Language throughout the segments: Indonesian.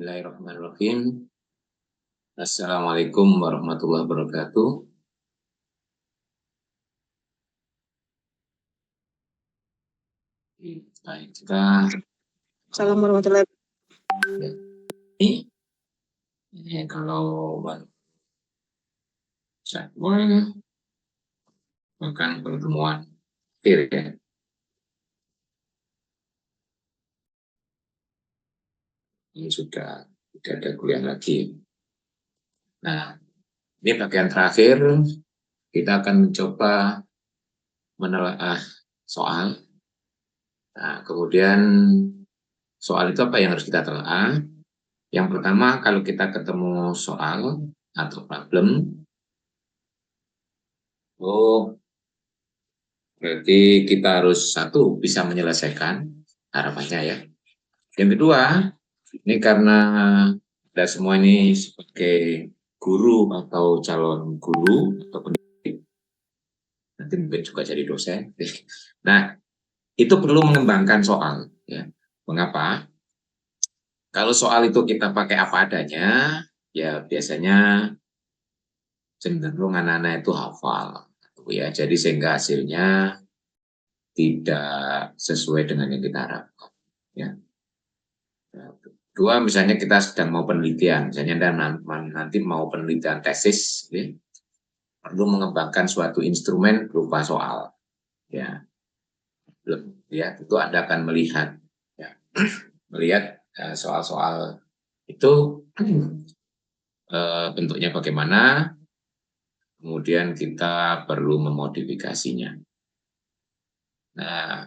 Bismillahirrahmanirrahim. Assalamualaikum warahmatullahi wabarakatuh. Baik, kita Assalamualaikum warahmatullahi ini kalau jadwal akan pertemuan akhir ya. Ini sudah tidak ada kuliah lagi. Nah, ini bagian terakhir kita akan mencoba menelaah soal. Nah, kemudian soal itu apa yang harus kita telaah? Yang pertama, kalau kita ketemu soal atau problem, berarti kita harus satu bisa menyelesaikan harapannya ya. Yang kedua, ini karena kita semua ini sebagai guru atau calon guru atau pendidik, nanti mungkin juga jadi dosen. Nah, itu perlu mengembangkan soal ya. Mengapa? Kalau soal itu kita pakai apa adanya, ya biasanya cenderung anak-anak itu hafal ya. Jadi sehingga hasilnya tidak sesuai dengan yang kita harapkan ya. Dua, misalnya kita sedang mau penelitian, misalnya nanti mau penelitian tesis, ya, perlu mengembangkan suatu instrumen berupa soal, ya, itu Anda akan melihat, ya, melihat soal-soal itu bentuknya bagaimana, kemudian kita perlu memodifikasinya. Nah,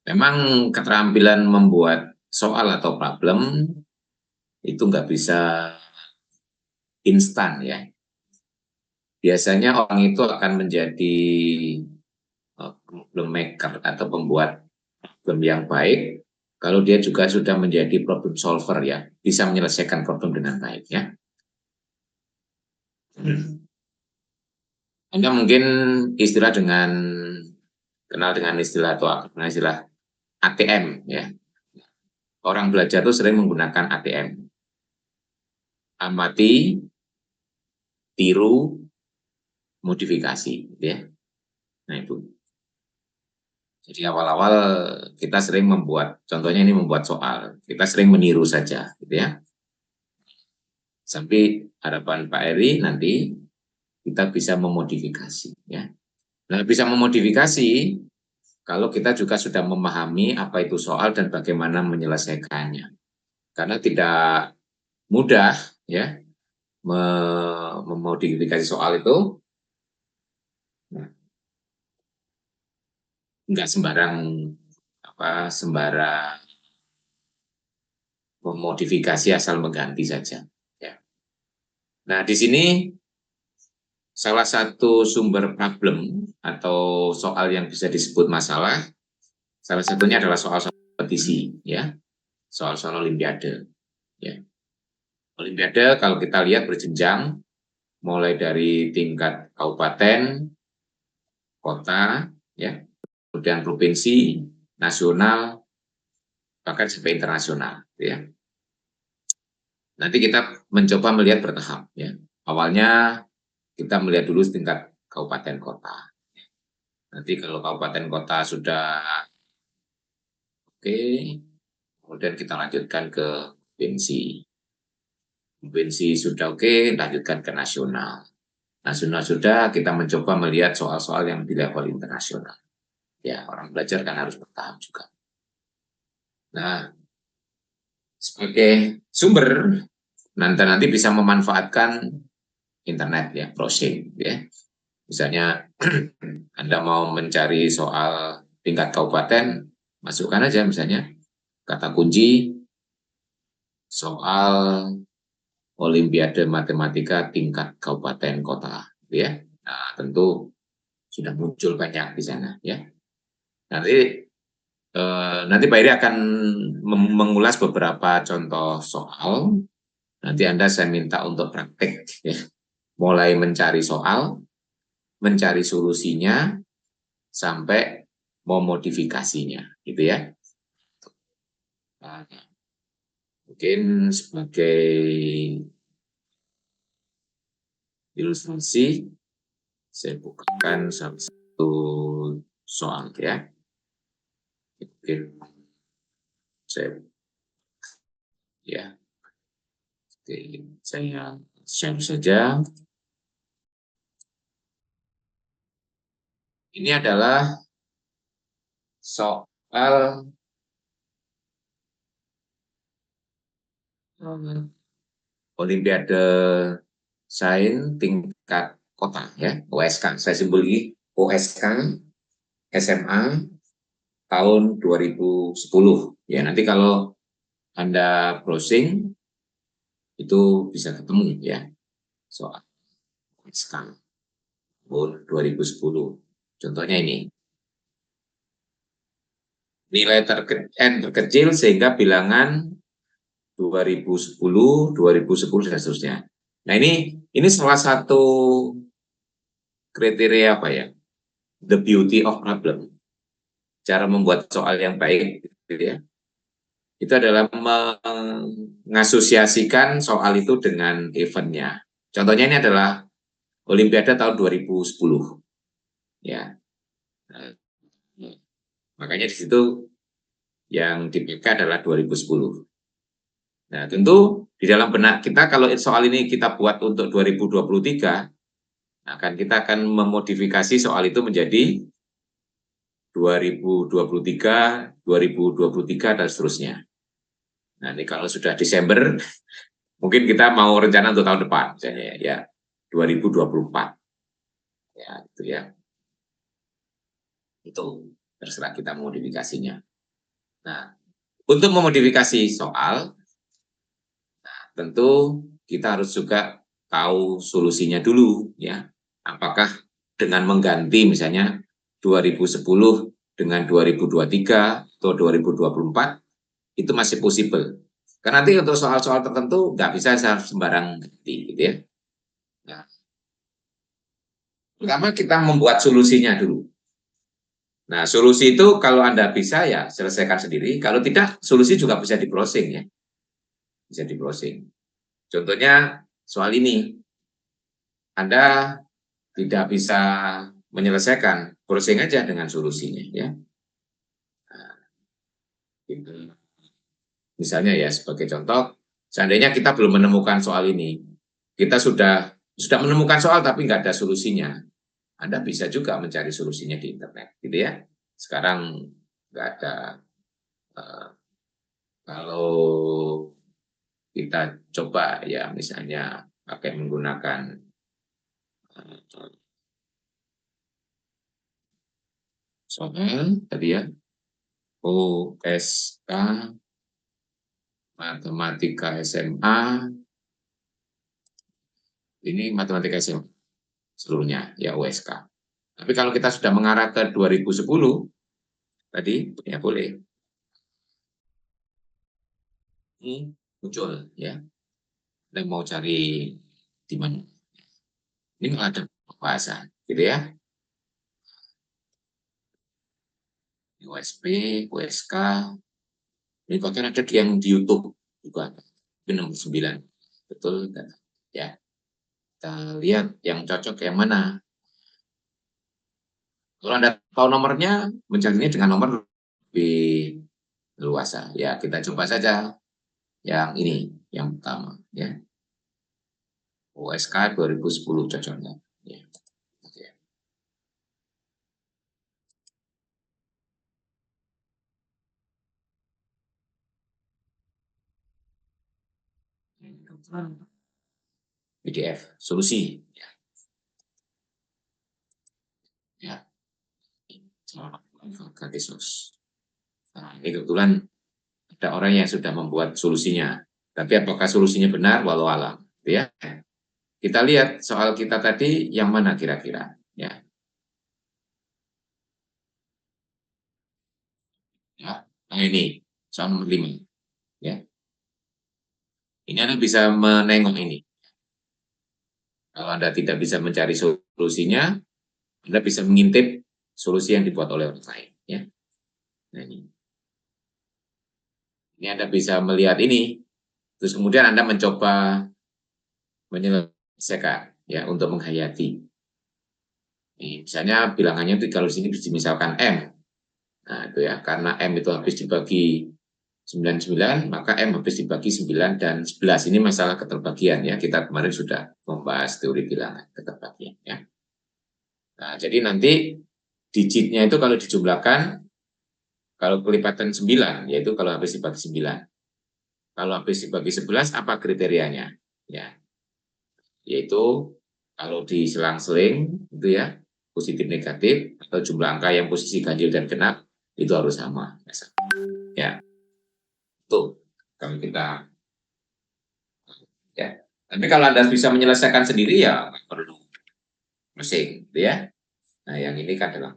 memang keterampilan membuat soal atau problem itu nggak bisa instan ya. Biasanya orang itu akan menjadi problem maker atau pembuat problem yang baik kalau dia juga sudah menjadi problem solver ya, bisa menyelesaikan problem dengan baik ya. Anda mungkin kenal dengan istilah atau istilah ATM ya. Orang belajar itu sering menggunakan ATM. Amati, tiru, modifikasi ya. Nah itu. Jadi awal-awal kita sering contohnya ini membuat soal, kita sering meniru saja gitu ya. Sampai harapan Pak Eri nanti kita bisa memodifikasi ya. Nah, bisa memodifikasi kalau kita juga sudah memahami apa itu soal dan bagaimana menyelesaikannya. Karena tidak mudah ya memodifikasi soal itu. Nah, enggak sembarang memodifikasi asal mengganti saja ya. Nah, di sini salah satu sumber problem atau soal yang bisa disebut masalah, salah satunya adalah soal-soal kompetisi, ya, soal-soal olimpiade. Ya. Olimpiade kalau kita lihat berjenjang, mulai dari tingkat kabupaten, kota, ya, kemudian provinsi, nasional, bahkan sampai internasional. Ya. Nanti kita mencoba melihat bertahap. Ya. Awalnya kita melihat dulu tingkat kabupaten kota. Nanti kalau kabupaten kota sudah oke, kemudian kita lanjutkan ke provinsi. Provinsi sudah oke, lanjutkan ke nasional. Nasional sudah, kita mencoba melihat soal-soal yang di level internasional. Ya, orang belajar kan harus bertahap juga. Nah, sebagai sumber, nanti bisa memanfaatkan internet ya, browsing ya. Misalnya Anda mau mencari soal tingkat kabupaten, masukkan aja misalnya kata kunci soal Olimpiade Matematika tingkat kabupaten kota, ya. Nah, tentu sudah muncul banyak di sana, ya. Nanti Pak Iri akan mengulas beberapa contoh soal. Nanti saya minta untuk praktek, ya. Mulai mencari soal, mencari solusinya, sampai memodifikasinya, gitu ya. Nah, Mungkin sebagai ilustrasi, saya bukakan salah satu soal ya. Mungkin saya ya, oke, saya share saja. Ini adalah soal Olimpiade Sains tingkat kota ya, OSK. Saya simboli OSK SMA tahun 2010. Ya, nanti kalau Anda browsing itu bisa ketemu ya soal OSK tahun 2010. Contohnya ini. Nilai terkecil sehingga bilangan 2010, 2010 dan seterusnya. Nah, ini salah satu kriteria apa ya? The beauty of problem. Cara membuat soal yang baik gitu ya. Itu adalah mengasosiasikan soal itu dengan eventnya. Contohnya ini adalah Olimpiade tahun 2010. Ya. Nah, makanya di situ yang dipakai adalah 2010. Nah, tentu di dalam benak kita kalau soal ini kita buat untuk 2023, kita akan memodifikasi soal itu menjadi 2023, 2023 dan seterusnya. Nah, ini kalau sudah Desember, mungkin kita mau rencana untuk tahun depan, misalnya ya 2024. Ya, itu ya. Itu terserah kita modifikasinya. Nah, untuk memodifikasi soal, tentu kita harus juga tahu solusinya dulu ya. Apakah dengan mengganti misalnya 2010 dengan 2023 atau 2024 itu masih possible. Karena nanti untuk soal-soal tertentu nggak bisa sembarang ganti gitu ya. Nah, pertama kita membuat solusinya dulu. Nah, solusi itu kalau Anda bisa ya selesaikan sendiri. Kalau tidak, solusi juga bisa di browsing ya. Bisa di browsing. Contohnya soal ini. Anda tidak bisa menyelesaikan, browsing aja dengan solusinya ya. Nah, gitu. Misalnya ya sebagai contoh, seandainya kita belum menemukan soal ini, kita sudah menemukan soal tapi nggak ada solusinya. Anda bisa juga mencari solusinya di internet, gitu ya. Sekarang nggak ada. Kalau kita coba ya misalnya pakai menggunakan soal tadi ya, OSK Matematika SMA, ini Matematika SMA seluruhnya ya USK. Tapi kalau kita sudah mengarah ke 2010 tadi ya boleh. Ini muncul ya. Kita mau cari di mana? Ini malah ada bahasa gitu ya. USP, USK. Ini bahkan ada yang di YouTube juga. 69. Betul ya. Kita lihat yang cocok yang mana. Kalau Anda tahu nomornya, mencarinya dengan nomor lebih luasa. Ya, kita coba saja yang ini, yang pertama. Ya. OSK 2010 cocoknya. Ya. Oke. PDF, solusi. Ya. Ya. Nah, ini kebetulan ada orang yang sudah membuat solusinya. Tapi apakah solusinya benar, walau alam. Ya. Kita lihat soal kita tadi yang mana kira-kira. Ya. Ya. Nah ini, soal nomor 5. Ya. Ini Anda bisa menengok ini. Kalau Anda tidak bisa mencari solusinya, Anda bisa mengintip solusi yang dibuat oleh orang lain. Ya. Nah, ini Anda bisa melihat ini. Terus kemudian Anda mencoba menyelesaikan ya untuk menghayati. Misalnya bilangannya itu kalau di sini misalkan M. Nah, itu ya, karena M itu habis dibagi 99, maka M habis dibagi 9 dan 11. Ini masalah keterbagian ya. Kita kemarin sudah membahas teori bilangan keterbagian ya. Nah, jadi nanti digitnya itu kalau dijumlahkan, kalau kelipatan 9, yaitu kalau habis dibagi 9. Kalau habis dibagi 11, apa kriterianya? Ya, yaitu kalau diselang-seling, itu ya, positif negatif, atau jumlah angka yang posisi ganjil dan genap, itu harus sama. Ya, itu kalau kita, ya. Tapi kalau Anda bisa menyelesaikan sendiri, ya nggak perlu mesin, gitu ya. Nah, yang ini kan adalah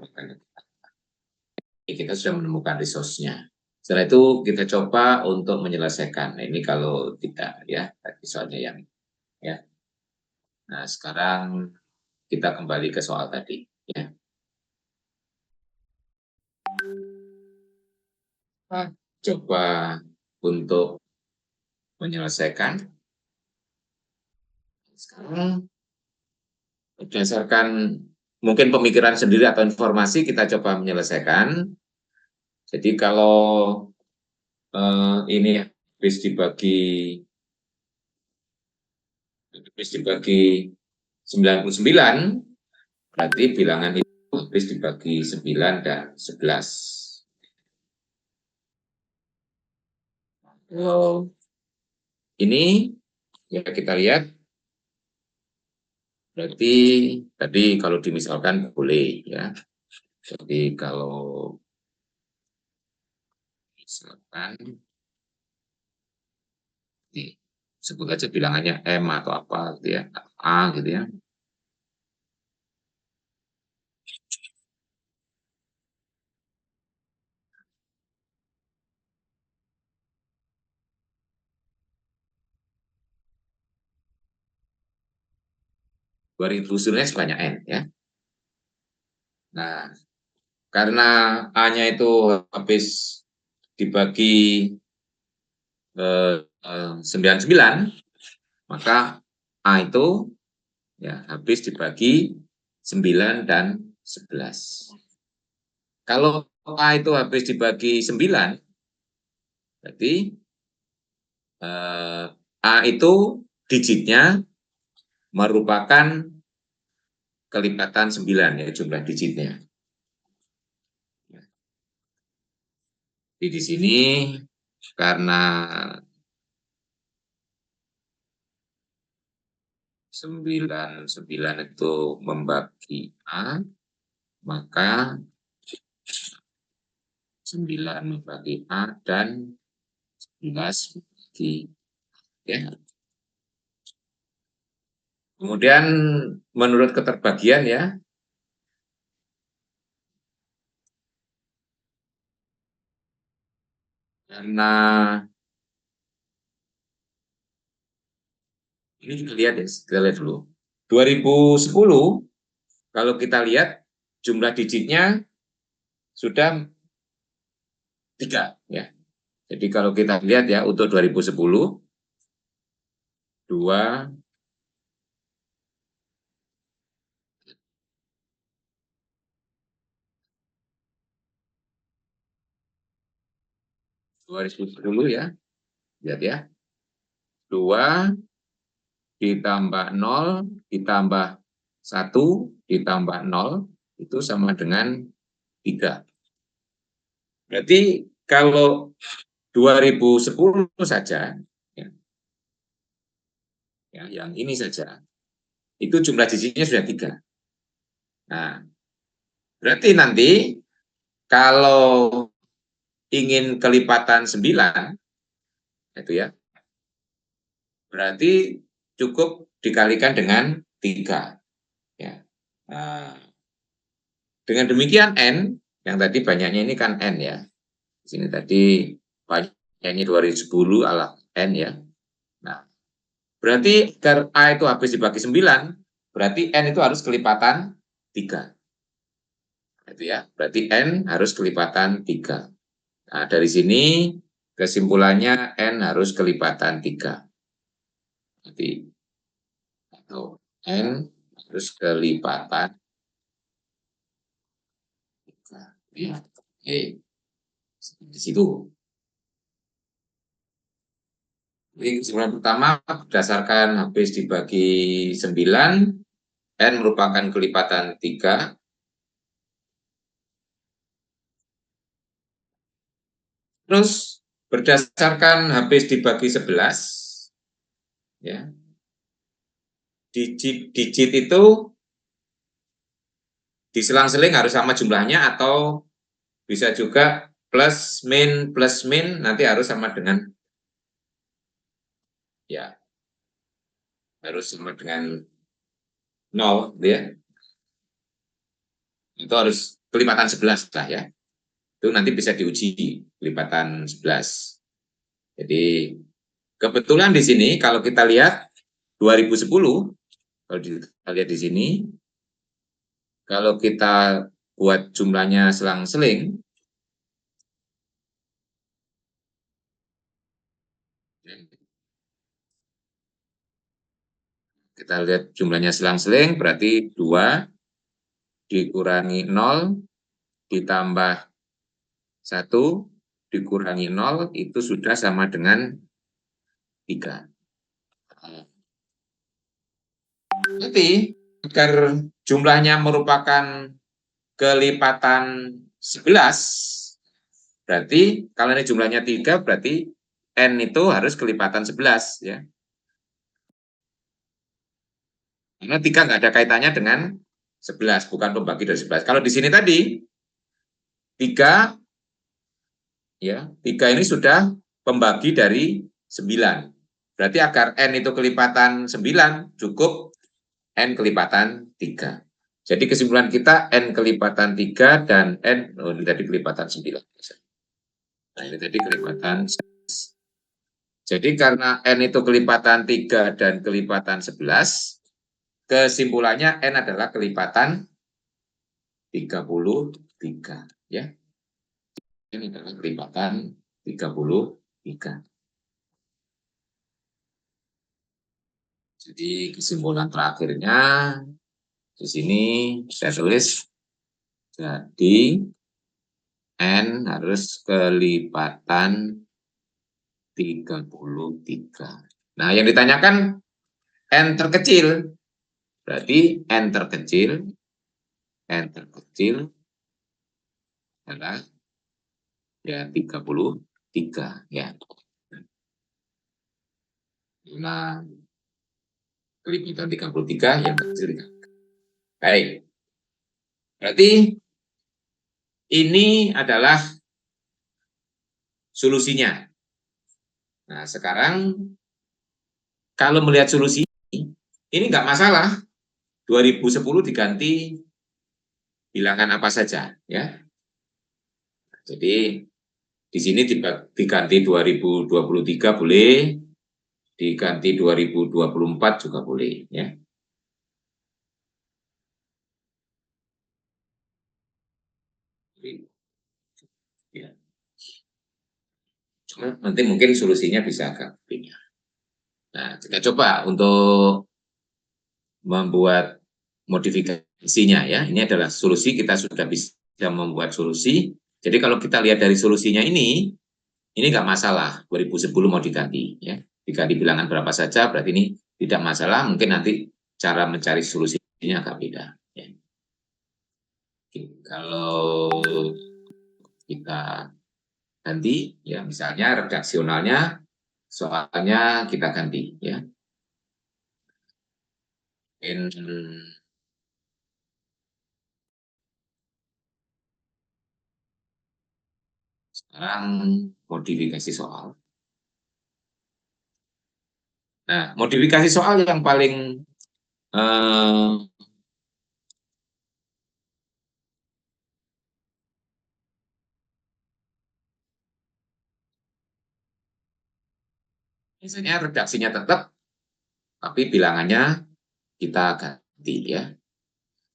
kita sudah menemukan resource-nya. Setelah itu kita coba untuk menyelesaikan. Nah, ini kalau tidak ya, soalnya yang ya. Nah, sekarang kita kembali ke soal tadi ya. Coba untuk menyelesaikan. Sekarang berdasarkan mungkin pemikiran sendiri atau informasi kita coba menyelesaikan. Jadi kalau ini habis dibagi 99, berarti bilangan itu habis dibagi 9 dan 11. Kalau ini ya kita lihat, berarti tadi kalau dimisalkan boleh ya. Jadi kalau misalkan sebut aja bilangannya M atau apa gitu ya, A gitu ya. Usulnya sebanyak N ya. Nah, karena A-nya itu habis dibagi 99, maka A itu ya habis dibagi 9 dan 11. Kalau A itu habis dibagi 9, berarti A itu digitnya merupakan kelipatan 9 ya jumlah digitnya. Jadi di sini karena 9 itu membagi A, maka 9 membagi A dan 11 membagi ya. Kemudian menurut keterbagian ya, karena ini kita lihat ya, kita lihat dulu. 2010 kalau kita lihat jumlah digitnya sudah 3 ya. Jadi kalau kita lihat ya untuk 2010 2 2010 ya. Lihat ya. 2 ditambah 0 ditambah 1 ditambah 0 itu sama dengan 3. Berarti kalau 2010 saja ya, yang ini saja itu jumlah digitnya sudah 3. Nah, berarti nanti kalau ingin kelipatan 9 itu ya, berarti cukup dikalikan dengan 3 ya. Nah, dengan demikian N yang tadi banyaknya ini kan N ya. Di sini tadi banyaknya ini 2010 ala N ya. Nah, berarti agar A itu habis dibagi 9, berarti N itu harus kelipatan 3. Itu ya, berarti N harus kelipatan 3. Nah, dari sini kesimpulannya N harus kelipatan 3. Jadi, atau N harus kelipatan 3. Ya, oke. Di situ. Jadi kesimpulan pertama, berdasarkan habis dibagi 9, N merupakan kelipatan 3. Terus berdasarkan habis dibagi 11, ya, digit itu diselang-seling harus sama jumlahnya atau bisa juga plus min nanti harus sama dengan, ya, harus sama dengan 0, ya. Itu harus kelipatan 11 lah, ya. Itu nanti bisa diuji kelipatan 11. Jadi kebetulan di sini kalau kita lihat 2010, kalau kita lihat di sini, kalau kita buat jumlahnya selang-seling, kita lihat jumlahnya selang-seling, berarti 2 dikurangi 0 ditambah 1 dikurangi 0 itu sudah sama dengan 3. Berarti agar jumlahnya merupakan kelipatan 11, berarti kalau ini jumlahnya 3, berarti N itu harus kelipatan 11, ya. Karena 3 nggak ada kaitannya dengan 11, bukan pembagi dari 11. Kalau di sini tadi, 3, ya, 3 ini sudah pembagi dari 9. Berarti agar N itu kelipatan 9, cukup N kelipatan 3. Jadi kesimpulan kita N kelipatan 3 dan N, ini tadi kelipatan 9. Nah, ini tadi kelipatan 11. Jadi karena N itu kelipatan 3 dan kelipatan 11, kesimpulannya N adalah kelipatan 33. Ya. Ini adalah kelipatan 33. Jadi kesimpulan terakhirnya di sini saya tulis, jadi N harus kelipatan 33. Nah, yang ditanyakan N terkecil, berarti N terkecil adalah, ya, 33, ya. Nah, kelipatan 33 yang kecil. Baik. Berarti ini adalah solusinya. Nah, sekarang kalau melihat solusi ini nggak masalah. 2010 diganti bilangan apa saja, ya. Jadi di sini diganti 2023 boleh, diganti 2024 juga boleh, ya. Ya. Cuma nanti mungkin solusinya bisa agak berbeda. Nah, kita coba untuk membuat modifikasinya, ya. Ini adalah solusi, kita sudah bisa membuat solusi. Jadi kalau kita lihat dari solusinya ini nggak masalah 2010 mau diganti, ya. Diganti bilangan berapa saja, berarti ini tidak masalah. Mungkin nanti cara mencari solusinya agak beda, ya. Oke, kalau kita ganti, ya, misalnya redaksionalnya soalnya kita ganti, ya. Sekarang modifikasi soal. Nah, modifikasi soal yang paling biasanya redaksinya tetap, tapi bilangannya kita ganti, ya.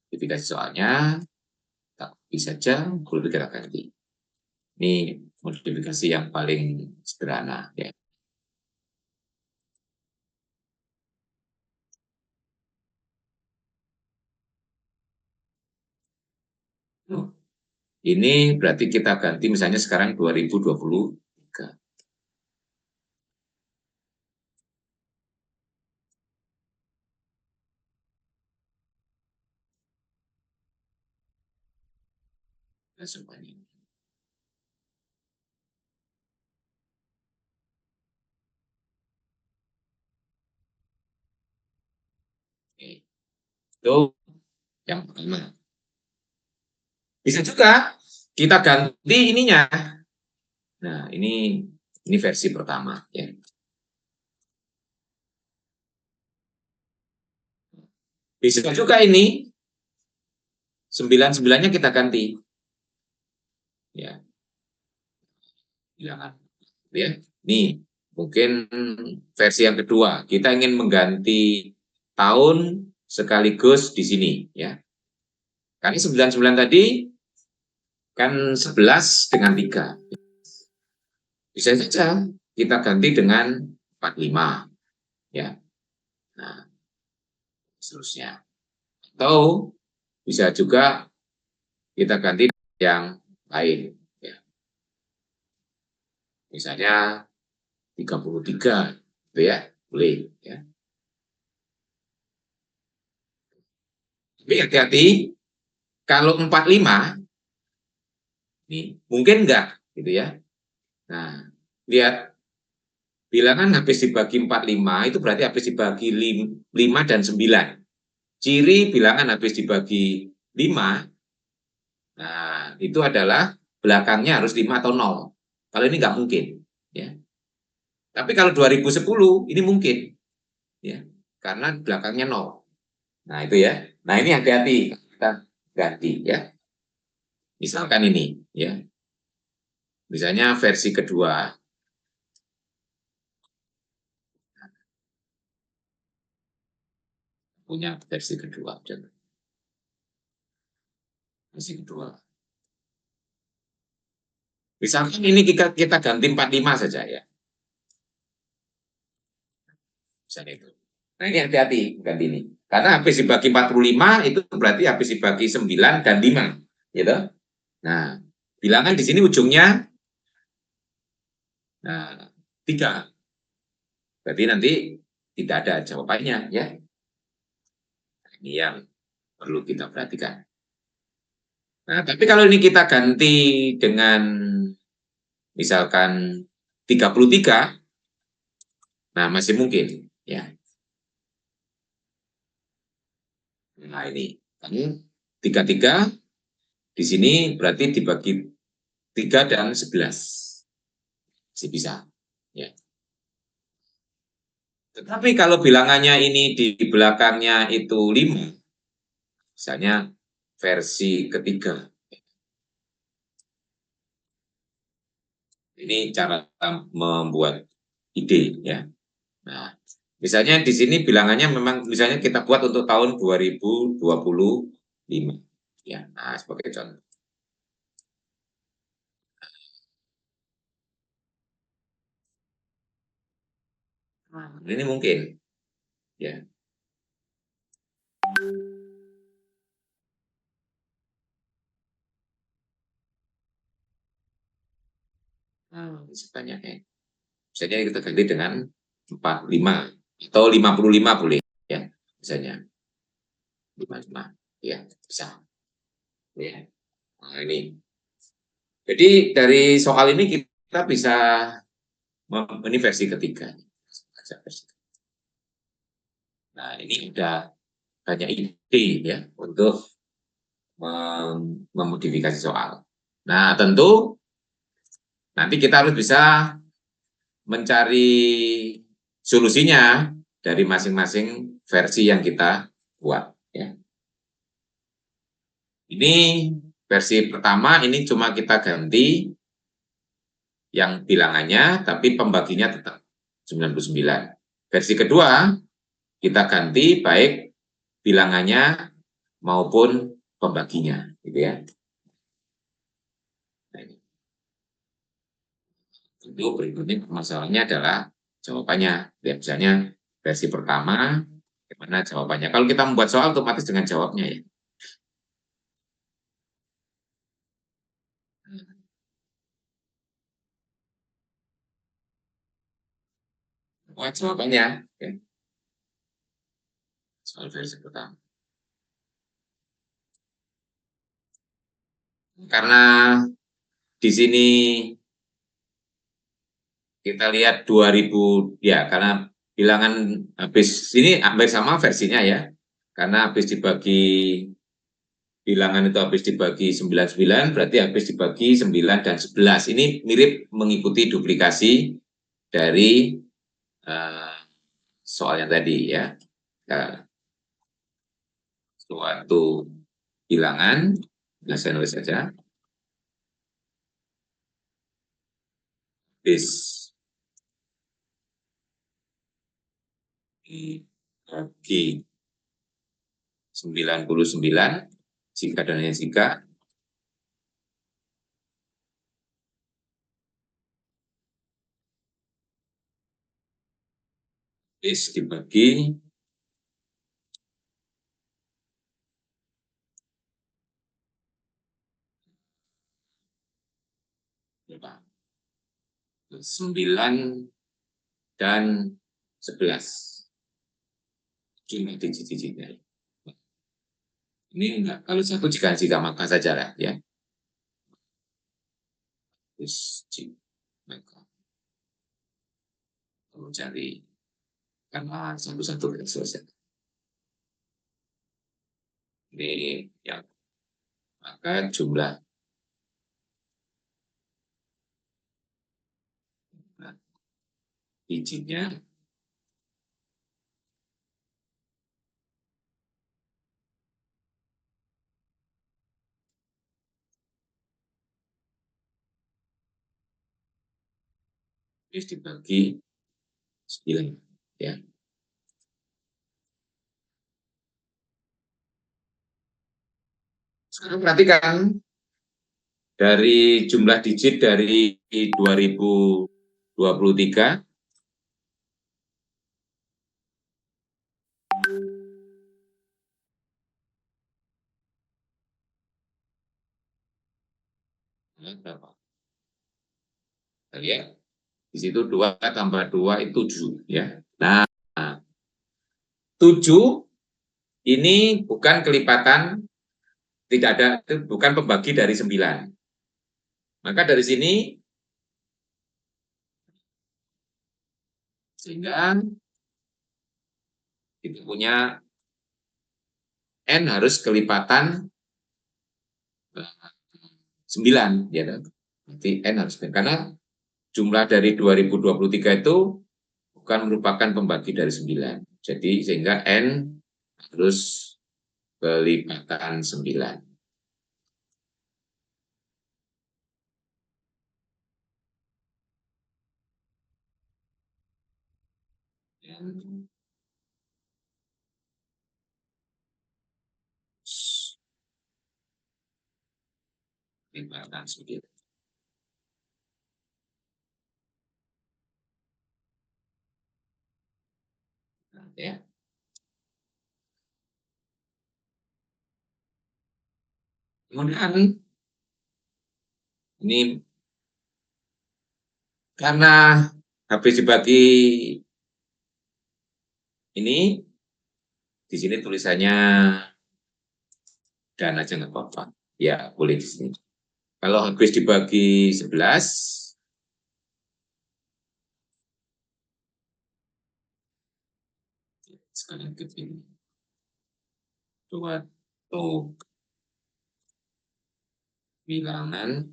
Modifikasi soalnya tak bisa saja, boleh kita ganti. Ini modifikasi yang paling sederhana ya. Ini berarti kita ganti misalnya sekarang 2023. Nah, semuanya. Oke. Itu yang pertama. Bisa juga kita ganti ininya. Nah, ini versi pertama ya. Bisa juga ini 99-nya kita ganti. Ya. Bilangan. Ya. Nih, mungkin versi yang kedua. Kita ingin mengganti tahun sekaligus di sini ya. Karena 99 tadi kan 11 dengan 3. Bisa saja kita ganti dengan 45 ya. Nah, seterusnya. Atau bisa juga kita ganti yang lain ya. Misalnya 33 gitu ya, boleh ya. Tapi hati-hati kalau 45 nih mungkin enggak gitu ya. Nah, lihat bilangan habis dibagi 45 itu berarti habis dibagi 5 dan 9. Ciri bilangan habis dibagi 5, nah itu adalah belakangnya harus 5 atau 0. Kalau ini nggak mungkin. Ya. Tapi kalau 2010 ini mungkin. Ya, karena belakangnya 0. Nah itu ya. Nah ini hati-hati kita ganti ya. Misalkan ini ya. Misalnya versi kedua. Punya versi kedua. Versi kedua. Misalkan ini kita ganti 45 saja ya. Misalnya itu. Nah ini hati-hati ganti ini. Karena habis dibagi 45 itu berarti habis dibagi 9 dan 5. Gitu. Nah, bilangan di sini ujungnya 3. Berarti nanti tidak ada jawabannya ya. Ini yang perlu kita perhatikan. Nah, tapi kalau ini kita ganti dengan misalkan 33, nah masih mungkin ya. Nah ini 33 di sini berarti dibagi 3 dan 11. Masih bisa ya. Tetapi kalau bilangannya ini di belakangnya itu 5, misalnya versi ketiga. Ini cara membuat ide ya. Nah, misalnya di sini bilangannya memang misalnya kita buat untuk tahun 2025 ya. Nah, sebagai contoh. Ini mungkin ya. Sebanyak misalnya kita ganti dengan 45 atau 55 boleh ya. Misalnya 55 ya, bisa. Ya. Nah, ini. Jadi dari soal ini kita bisa ini versi ketiga. Nah, ini udah banyak ide ya untuk memodifikasi soal. Nah, tentu nanti kita harus bisa mencari solusinya dari masing-masing versi yang kita buat. Ya. Ini versi pertama, ini cuma kita ganti yang bilangannya, tapi pembaginya tetap 99. Versi kedua, kita ganti baik bilangannya maupun pembaginya. Gitu ya. Nah, ini. Itu berikutnya masalahnya adalah jawabannya. Ya, misalnya versi pertama, gimana jawabannya. Kalau kita membuat soal otomatis dengan jawabnya ya. Buat jawabannya. Oke. Soal versi pertama. Karena di sini kita lihat 2000 ya, karena bilangan habis ini hampir sama versinya ya. Karena habis dibagi bilangan itu habis dibagi 99 berarti habis dibagi 9 dan 11. Ini mirip mengikuti duplikasi dari uh, soal yang tadi ya. Nah, suatu bilangan, nah saya nulis saja, habis dibagi 99 jika dan hanya jika habis dibagi 9 dan 11. Ini digit-digitnya. Ini enggak, kalau satu jika maka saja lah ya. Terus maka mencari karena satu-satu selesai. Ini yang maka jumlah bijinya habis dibagi 9 ya. Sekarang perhatikan dari jumlah digit dari 2023 berapa? Kita lihat di situ 2 tambah 2 itu 7 ya. Nah, 7 ini bukan kelipatan, tidak ada, bukan pembagi dari 9. Maka dari sini sehingga itu punya N harus kelipatan 9 ya. Nanti N harus karena jumlah dari 2023 itu bukan merupakan pembagi dari 9. Jadi sehingga N harus kelipatan 9. Kelipatan 9. Ya. Kemudian ini karena habis dibagi ini di sini tulisannya dan aja nggak apa-apa. Ya, boleh di sini. Kalau habis dibagi 11, sekarang ke sini. Suatu bilangan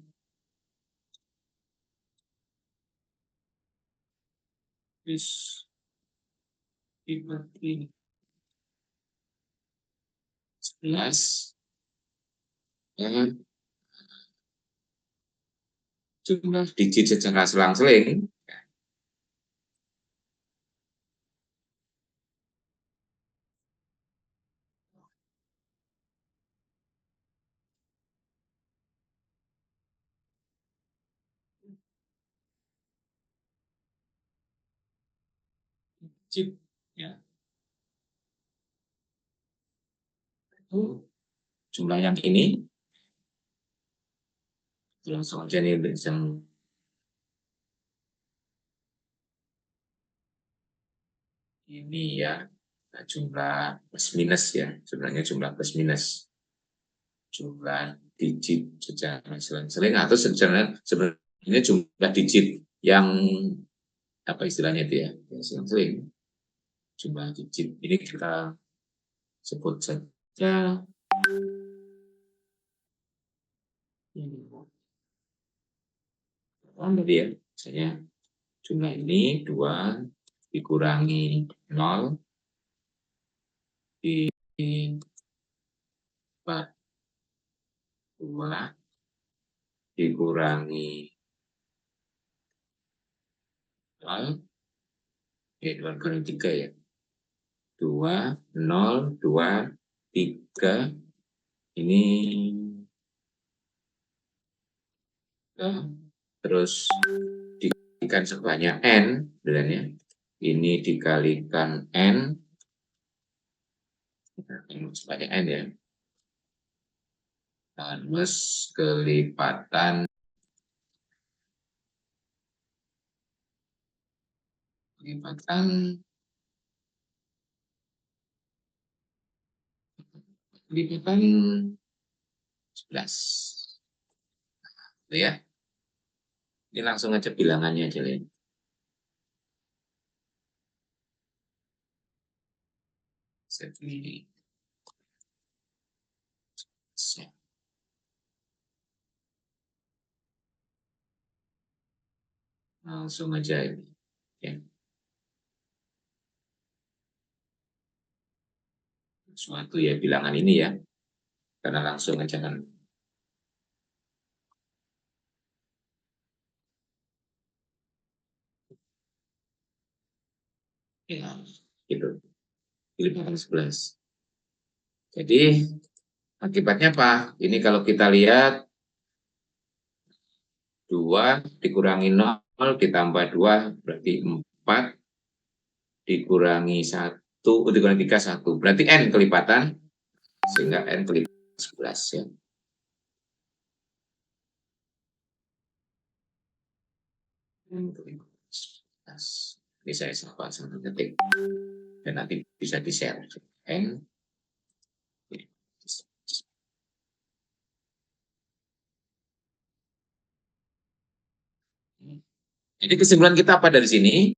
habis dibagi 11 dengan jumlah digit secara selang-seling digit, ya. Itu jumlah yang ini. Langsung aja nih yang ini ya, jumlah plus minus ya, sebenarnya jumlah plus minus, jumlah digit secara seling-seling atau sebenarnya jumlah digit yang apa istilahnya itu ya, yang seling-seling, jumlah digit ini kita sebut saja ini. Tadi ya, misalnya jumlah ini 2 dikurangi 0 di 2 dikurangi 0, ya 2 dikurangi 3 ya. 2, 0, 2, 3, ini terus dikalikan sebanyak N, sebenarnya. Ini dikalikan N, sebanyak N ya. Terus kelipatan kelipatan 11. Itu ya. Ini langsung aja bilangannya aja ya. Segini. Langsung aja ini. Ya. Suatu ya bilangan ini ya. Karena langsung aja kan. Ya, gitu. Kelipatan 11. Jadi akibatnya apa? Ini kalau kita lihat 2 dikurangi 0 ditambah 2 berarti 4 dikurangi 1 dikurangi 3 1. Berarti N kelipatan sehingga N kelipatan 11 ya. N kelipatan 11. Ini saya sama ketik dan nanti bisa di-share. N Jadi kesimpulan kita apa dari sini?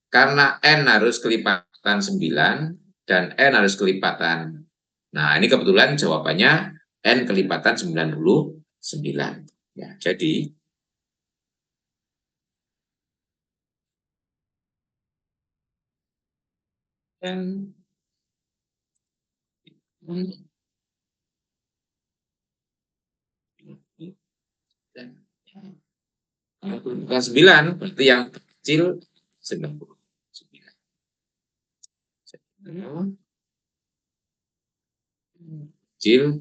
Karena N harus kelipatan 9 dan N harus kelipatan. Nah, ini kebetulan jawabannya N kelipatan 99. Ya, jadi N 9 berarti yang kecil 99. Kecil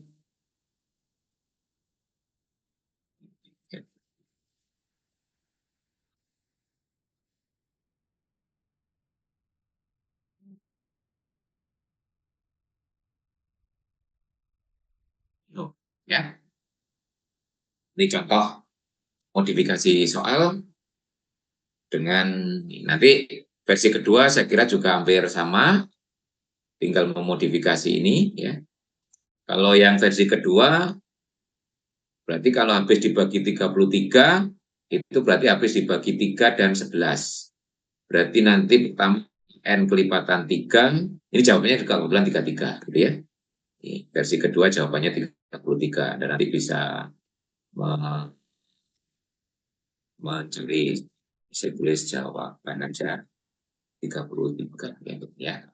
ya. Ini contoh modifikasi soal dengan nanti versi kedua saya kira juga hampir sama, tinggal memodifikasi ini ya. Kalau yang versi kedua berarti kalau habis dibagi 33 itu berarti habis dibagi 3 dan 11. Berarti nanti pertama N kelipatan 3, ini jawabannya juga kebetulan 33 gitu ya. Ini versi kedua jawabannya 33 dan nanti bisa mencari bisa tulis jawaban aja 33 ya.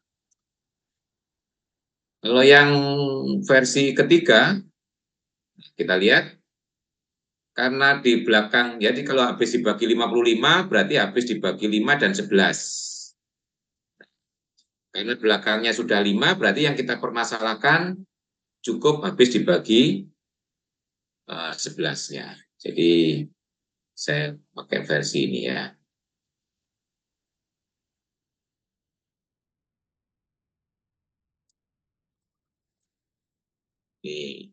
Kalau yang versi ketiga kita lihat karena di belakang jadi kalau habis dibagi 55 berarti habis dibagi 5 dan 11. Karena belakangnya sudah 5 berarti yang kita permasalahkan cukup habis dibagi 11-nya. Jadi saya pakai versi ini ya. Ini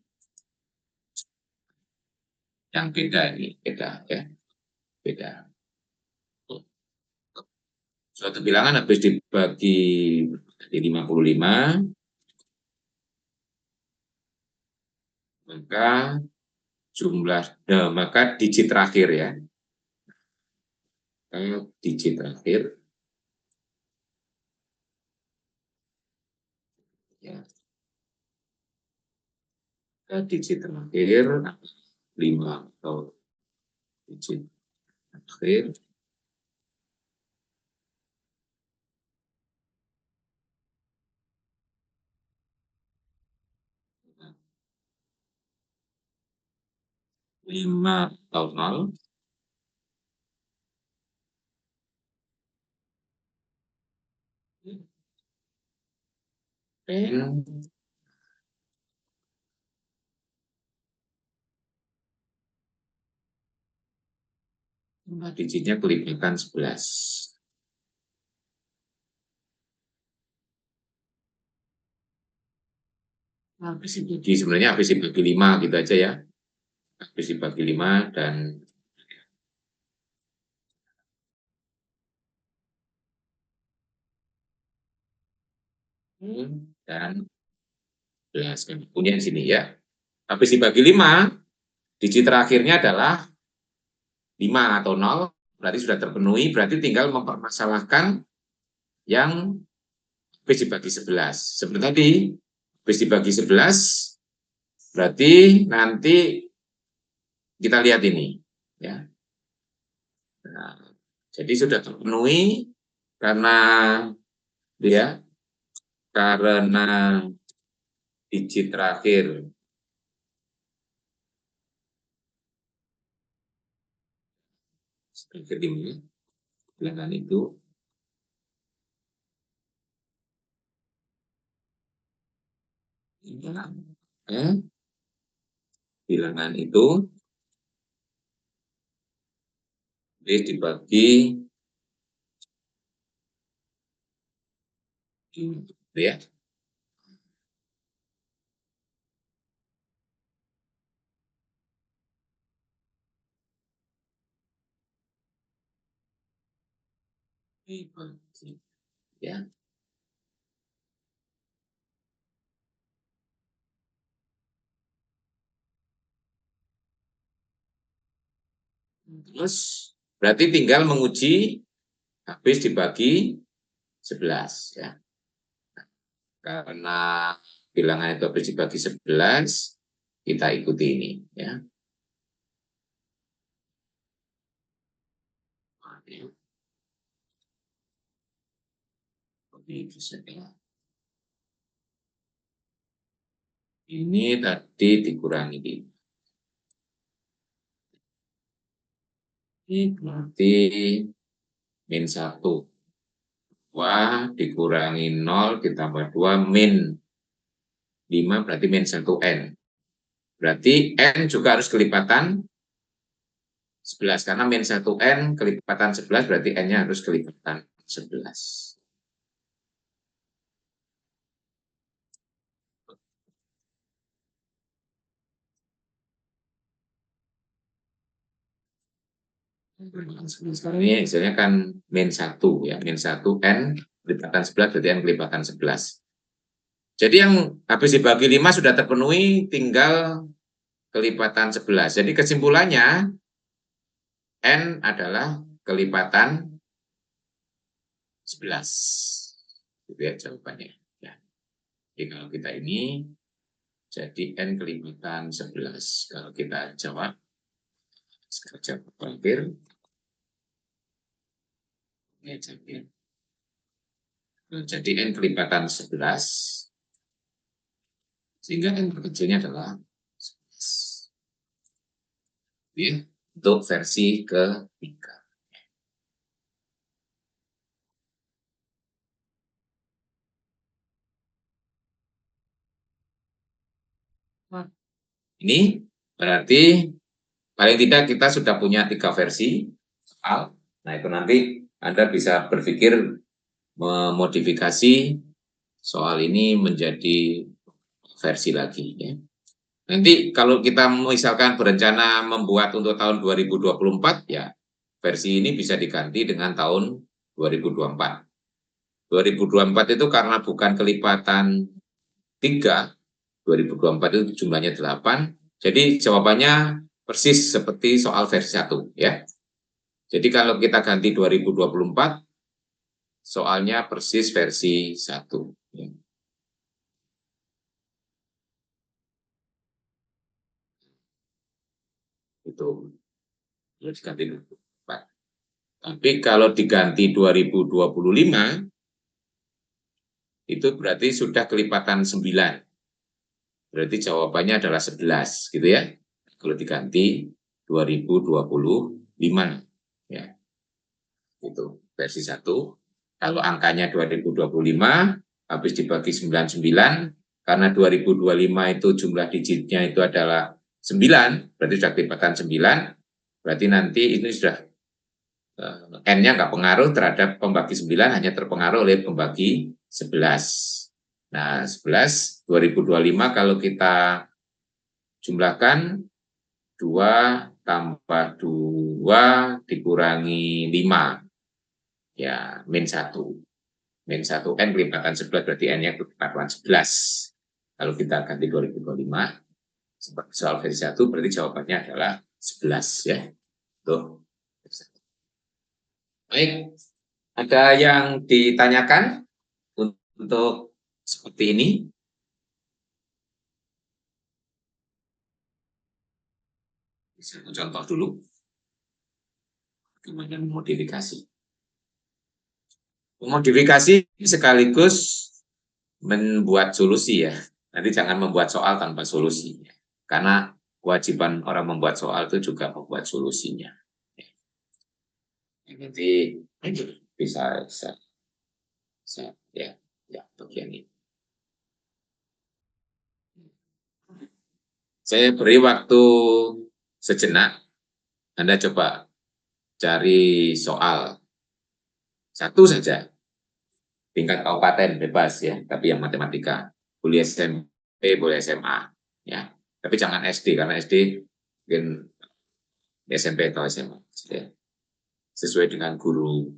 yang beda ini, beda ya, beda. Suatu bilangan habis dibagi jadi 55, maka maka digit terakhir ya, digit terakhir ya, digit terakhir 5 atau digit terakhir 5 atau 0. Digitnya kelipatan 11. Habis dibagi, sebenarnya habis dibagi 5 gitu aja ya. Habis dibagi 5 dan dan 11. Punya di sini ya. Habis dibagi 5, digit terakhirnya adalah 5 atau 0, berarti sudah terpenuhi, berarti tinggal mempermasalahkan yang habis dibagi 11. Seperti tadi, habis dibagi 11, berarti nanti kita lihat ini. Ya. Nah, jadi sudah terpenuhi karena digit terakhir kedua bilangan itu bilangan itu dibagi ya. Ya. Terus berarti tinggal menguji habis dibagi 11 ya. Karena bilangan itu habis dibagi 11, kita ikuti ini ya. Ini tadi dikurangi ini berarti min 1. 2 dikurangi 0 ditambah 2 min 5 berarti min 1N. Berarti N juga harus kelipatan 11 karena min 1N kelipatan 11 berarti N-nya harus kelipatan 11. Sekarang ini hasilnya kan min 1 ya, min 1 N kelipatan 11 berarti N kelipatan 11. Jadi yang habis dibagi 5 sudah terpenuhi, tinggal kelipatan 11. Jadi kesimpulannya N adalah kelipatan 11. Itu ya jawabannya. Ya. Jadi kalau kita ini jadi N kelipatan 11. Kalau kita jawab sekarang hampir ya, jadi N kelipatan 11 sehingga N terkecilnya adalah 11. Ya, untuk versi ketiga. Ini berarti paling tidak kita sudah punya 3 versi soal. Nah, itu nanti Anda bisa berpikir memodifikasi soal ini menjadi versi lagi. Ya. Nanti kalau kita misalkan berencana membuat untuk tahun 2024, ya versi ini bisa diganti dengan tahun 2024. 2024 itu karena bukan kelipatan 3, 2024 itu jumlahnya 8, jadi jawabannya persis seperti soal versi 1, ya. Jadi kalau kita ganti 2024, soalnya persis versi 1. Ya. Itu harus diganti 2024. Tapi kalau diganti 2025, itu berarti sudah kelipatan 9. Berarti jawabannya adalah 11, gitu ya. Kalau diganti 2025, ya. Itu versi 1. Kalau angkanya 2025, habis dibagi 99, karena 2025 itu jumlah digitnya itu adalah 9, berarti sudah kelipatan 9, berarti nanti ini sudah N-nya nggak pengaruh terhadap pembagi 9, hanya terpengaruh oleh pembagi 11. Nah, 11, 2025 kalau kita jumlahkan, 2 tambah 2 dikurangi 5, ya min 1. Min 1 N kelipatan 11, berarti N-nya kelipatan 11. Kalau kita ganti 2025, seperti soal versi 1, berarti jawabannya adalah 11, ya. Tuh. Baik, ada yang ditanyakan untuk seperti ini? Bisa contoh dulu. Bagaimana memodifikasi. Memodifikasi sekaligus membuat solusi ya. Nanti jangan membuat soal tanpa solusi. Karena kewajiban orang membuat soal itu juga membuat solusinya. Nanti bisa ya, bagian ini. Saya beri waktu sejenak. Anda coba cari soal satu saja, tingkat kabupaten bebas ya, tapi yang matematika, boleh SMP, boleh SMA, ya. Tapi jangan SD, karena SD mungkin SMP atau SMA, ya. Sesuai dengan guru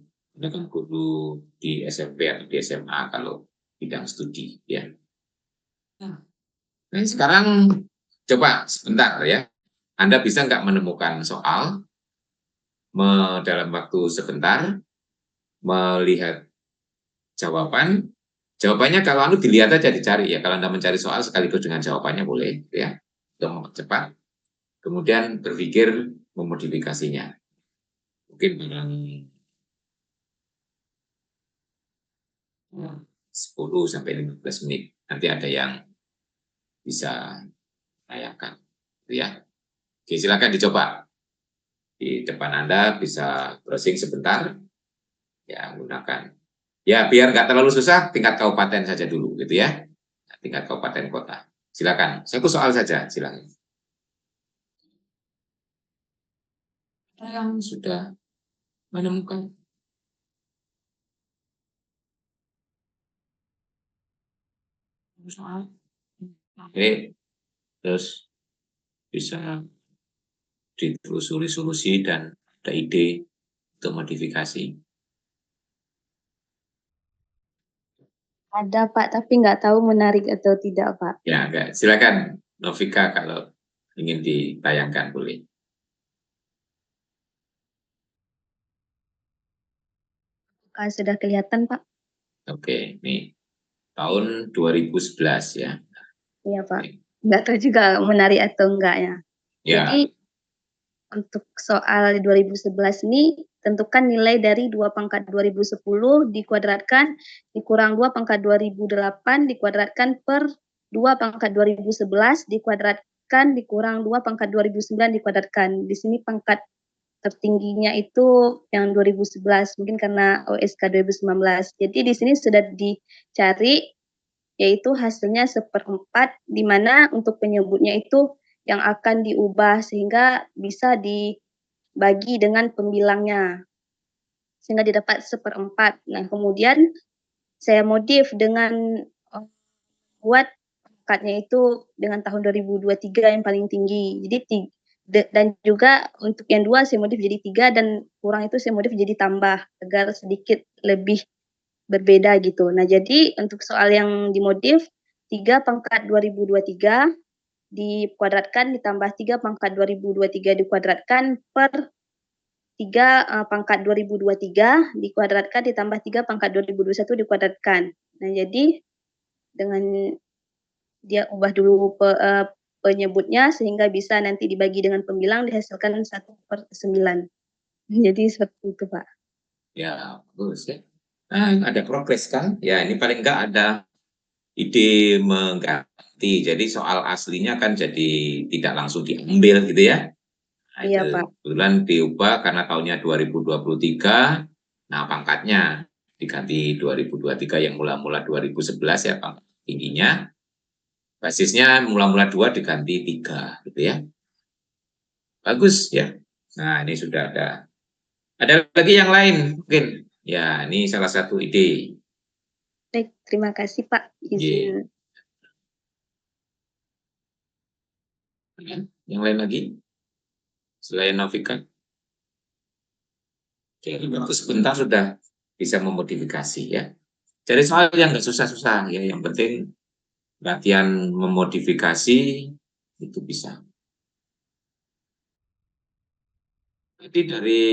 di SMP atau di SMA kalau bidang studi, ya. Nah, sekarang coba sebentar ya, Anda bisa nggak menemukan soal dalam waktu sebentar, melihat jawaban. Jawabannya kalau Anda dilihat aja, dicari ya. Kalau Anda mencari soal sekaligus dengan jawabannya boleh, ya, untuk mempercepat. Kemudian berpikir memodifikasinya. Mungkin 10 sampai 15 menit. Nanti ada yang bisa tayangkan, ya. Oke, silakan dicoba. Di depan Anda bisa browsing sebentar, ya, gunakan. Ya, biar nggak terlalu susah, tingkat kabupaten saja dulu, gitu ya. Tingkat kabupaten kota. Silakan. Satu soal saja, silakan. Yang sudah menemukan soal. Oke, terus bisa ditelusuri solusi dan ada ide untuk modifikasi. Ada Pak, tapi nggak tahu menarik atau tidak Pak. Ya, enggak. Silakan Novika kalau ingin ditayangkan boleh. Sudah kelihatan Pak? Oke, ini tahun 2011 ya. Iya Pak. Nggak tahu juga menarik atau enggaknya. Ya. Jadi untuk soal 2011 ini, tentukan nilai dari 2 pangkat 2010 dikuadratkan dikurang 2 pangkat 2008 dikuadratkan per 2 pangkat 2011 dikuadratkan dikurang 2 pangkat 2009 dikuadratkan. Di sini pangkat tertingginya itu yang 2011, mungkin karena OSK 2019. Jadi di sini sudah dicari, yaitu hasilnya 1/4, di mana untuk penyebutnya itu yang akan diubah sehingga bisa dibagi dengan pembilangnya, sehingga didapat 1/4. Nah, kemudian saya modif dengan buat pangkatnya itu dengan tahun 2023 yang paling tinggi. Jadi dan juga untuk yang 2 saya modif jadi 3 dan kurang itu saya modif jadi tambah agar sedikit lebih berbeda gitu. Nah, jadi untuk soal yang dimodif 3 pangkat 2023 dikuadratkan ditambah 3 pangkat 2023 dikuadratkan per 3 pangkat 2023 dikuadratkan ditambah 3 pangkat 2021 dikuadratkan. Nah, jadi dengan dia ubah dulu penyebutnya sehingga bisa nanti dibagi dengan pembilang dihasilkan 1/9. Jadi seperti itu, Pak. Ya, bagus ya. Ada progres kan? Ya, ini paling enggak ada ide mengganti. Jadi soal aslinya kan jadi tidak langsung diambil gitu ya. Nah, Iya, itu Pak. kebetulan diubah karena tahunnya 2023. Nah, pangkatnya diganti 2023 yang mula-mula 2011 ya pangkat tingginya. Basisnya mula-mula 2 diganti 3 gitu ya. Bagus ya. Nah, ini sudah ada. Ada lagi yang lain mungkin. Ya, ini salah satu ide. Baik, terima kasih, Pak, Ye. izin. Yang lain lagi selain Novika? Oke, waktu sebentar sudah bisa memodifikasi ya. Cari soal yang nggak susah-susah ya. Yang penting latihan memodifikasi itu bisa. Jadi dari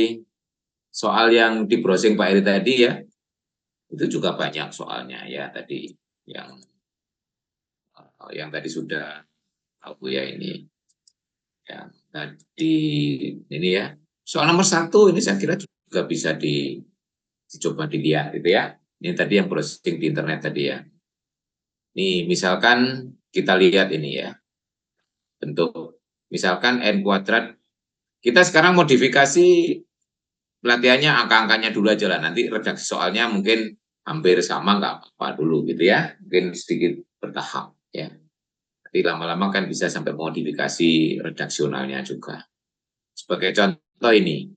soal yang di browsing Pak Eri tadi ya, itu juga banyak soalnya ya tadi yang yang tadi sudah tahu ya ini yang tadi ini ya. Soal nomor 1 ini saya kira juga bisa dicoba dilihat gitu ya. Ini tadi yang browsing di internet tadi ya. Nih misalkan kita lihat ini ya bentuk misalkan n kuadrat. Kita sekarang modifikasi pelatihannya angka-angkanya dulu aja lah. Nanti redaksi soalnya mungkin hampir sama nggak apa-apa dulu gitu ya. Mungkin sedikit bertahap ya. Nanti lama-lama kan bisa sampai modifikasi redaksionalnya juga. Sebagai contoh ini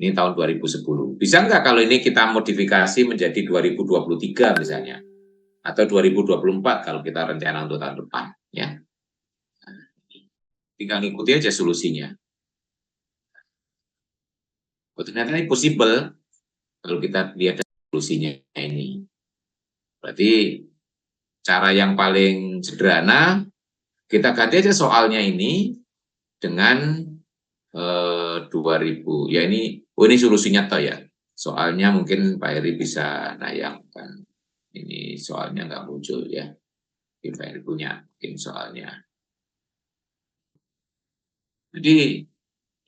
tahun 2010. Bisa nggak kalau ini kita modifikasi menjadi 2023 misalnya? Atau 2024 kalau kita rencana untuk tahun depan. Ya. Tinggal ikuti aja solusinya. Oh, ternyata ini possible kalau kita lihat solusinya ini. Berarti cara yang paling sederhana, kita ganti aja soalnya ini dengan 2000. Ya ini solusinya toh ya. Soalnya mungkin Pak Heri bisa nayangkan. Ini soalnya nggak muncul ya. Mungkin Pak Heri punya mungkin soalnya. Jadi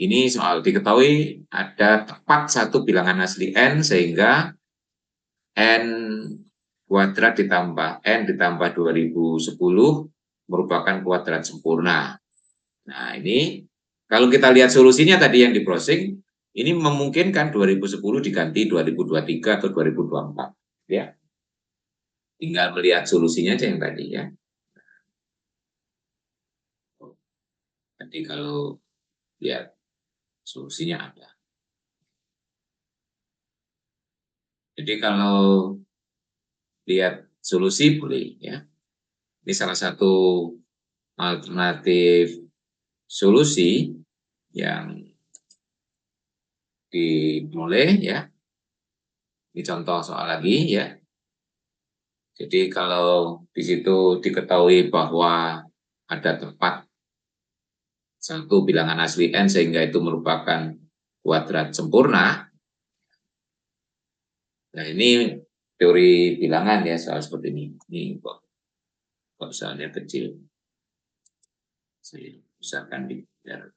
ini soal diketahui ada tepat satu bilangan asli N sehingga N kuadrat ditambah N ditambah 2010 merupakan kuadrat sempurna. Nah, ini kalau kita lihat solusinya tadi yang di browsing, ini memungkinkan 2010 diganti 2023 atau 2024. Ya, tinggal melihat solusinya aja yang tadi ya. Jadi kalau lihat solusinya ada. Jadi kalau lihat solusi boleh ya. Ini salah satu alternatif solusi yang dimulai ya. Ini contoh soal lagi ya. Jadi kalau di situ diketahui bahwa ada tepat satu bilangan asli N sehingga itu merupakan kuadrat sempurna. Nah ini teori bilangan ya soal seperti ini. Ini kok soalnya kecil. Saya usahakan biar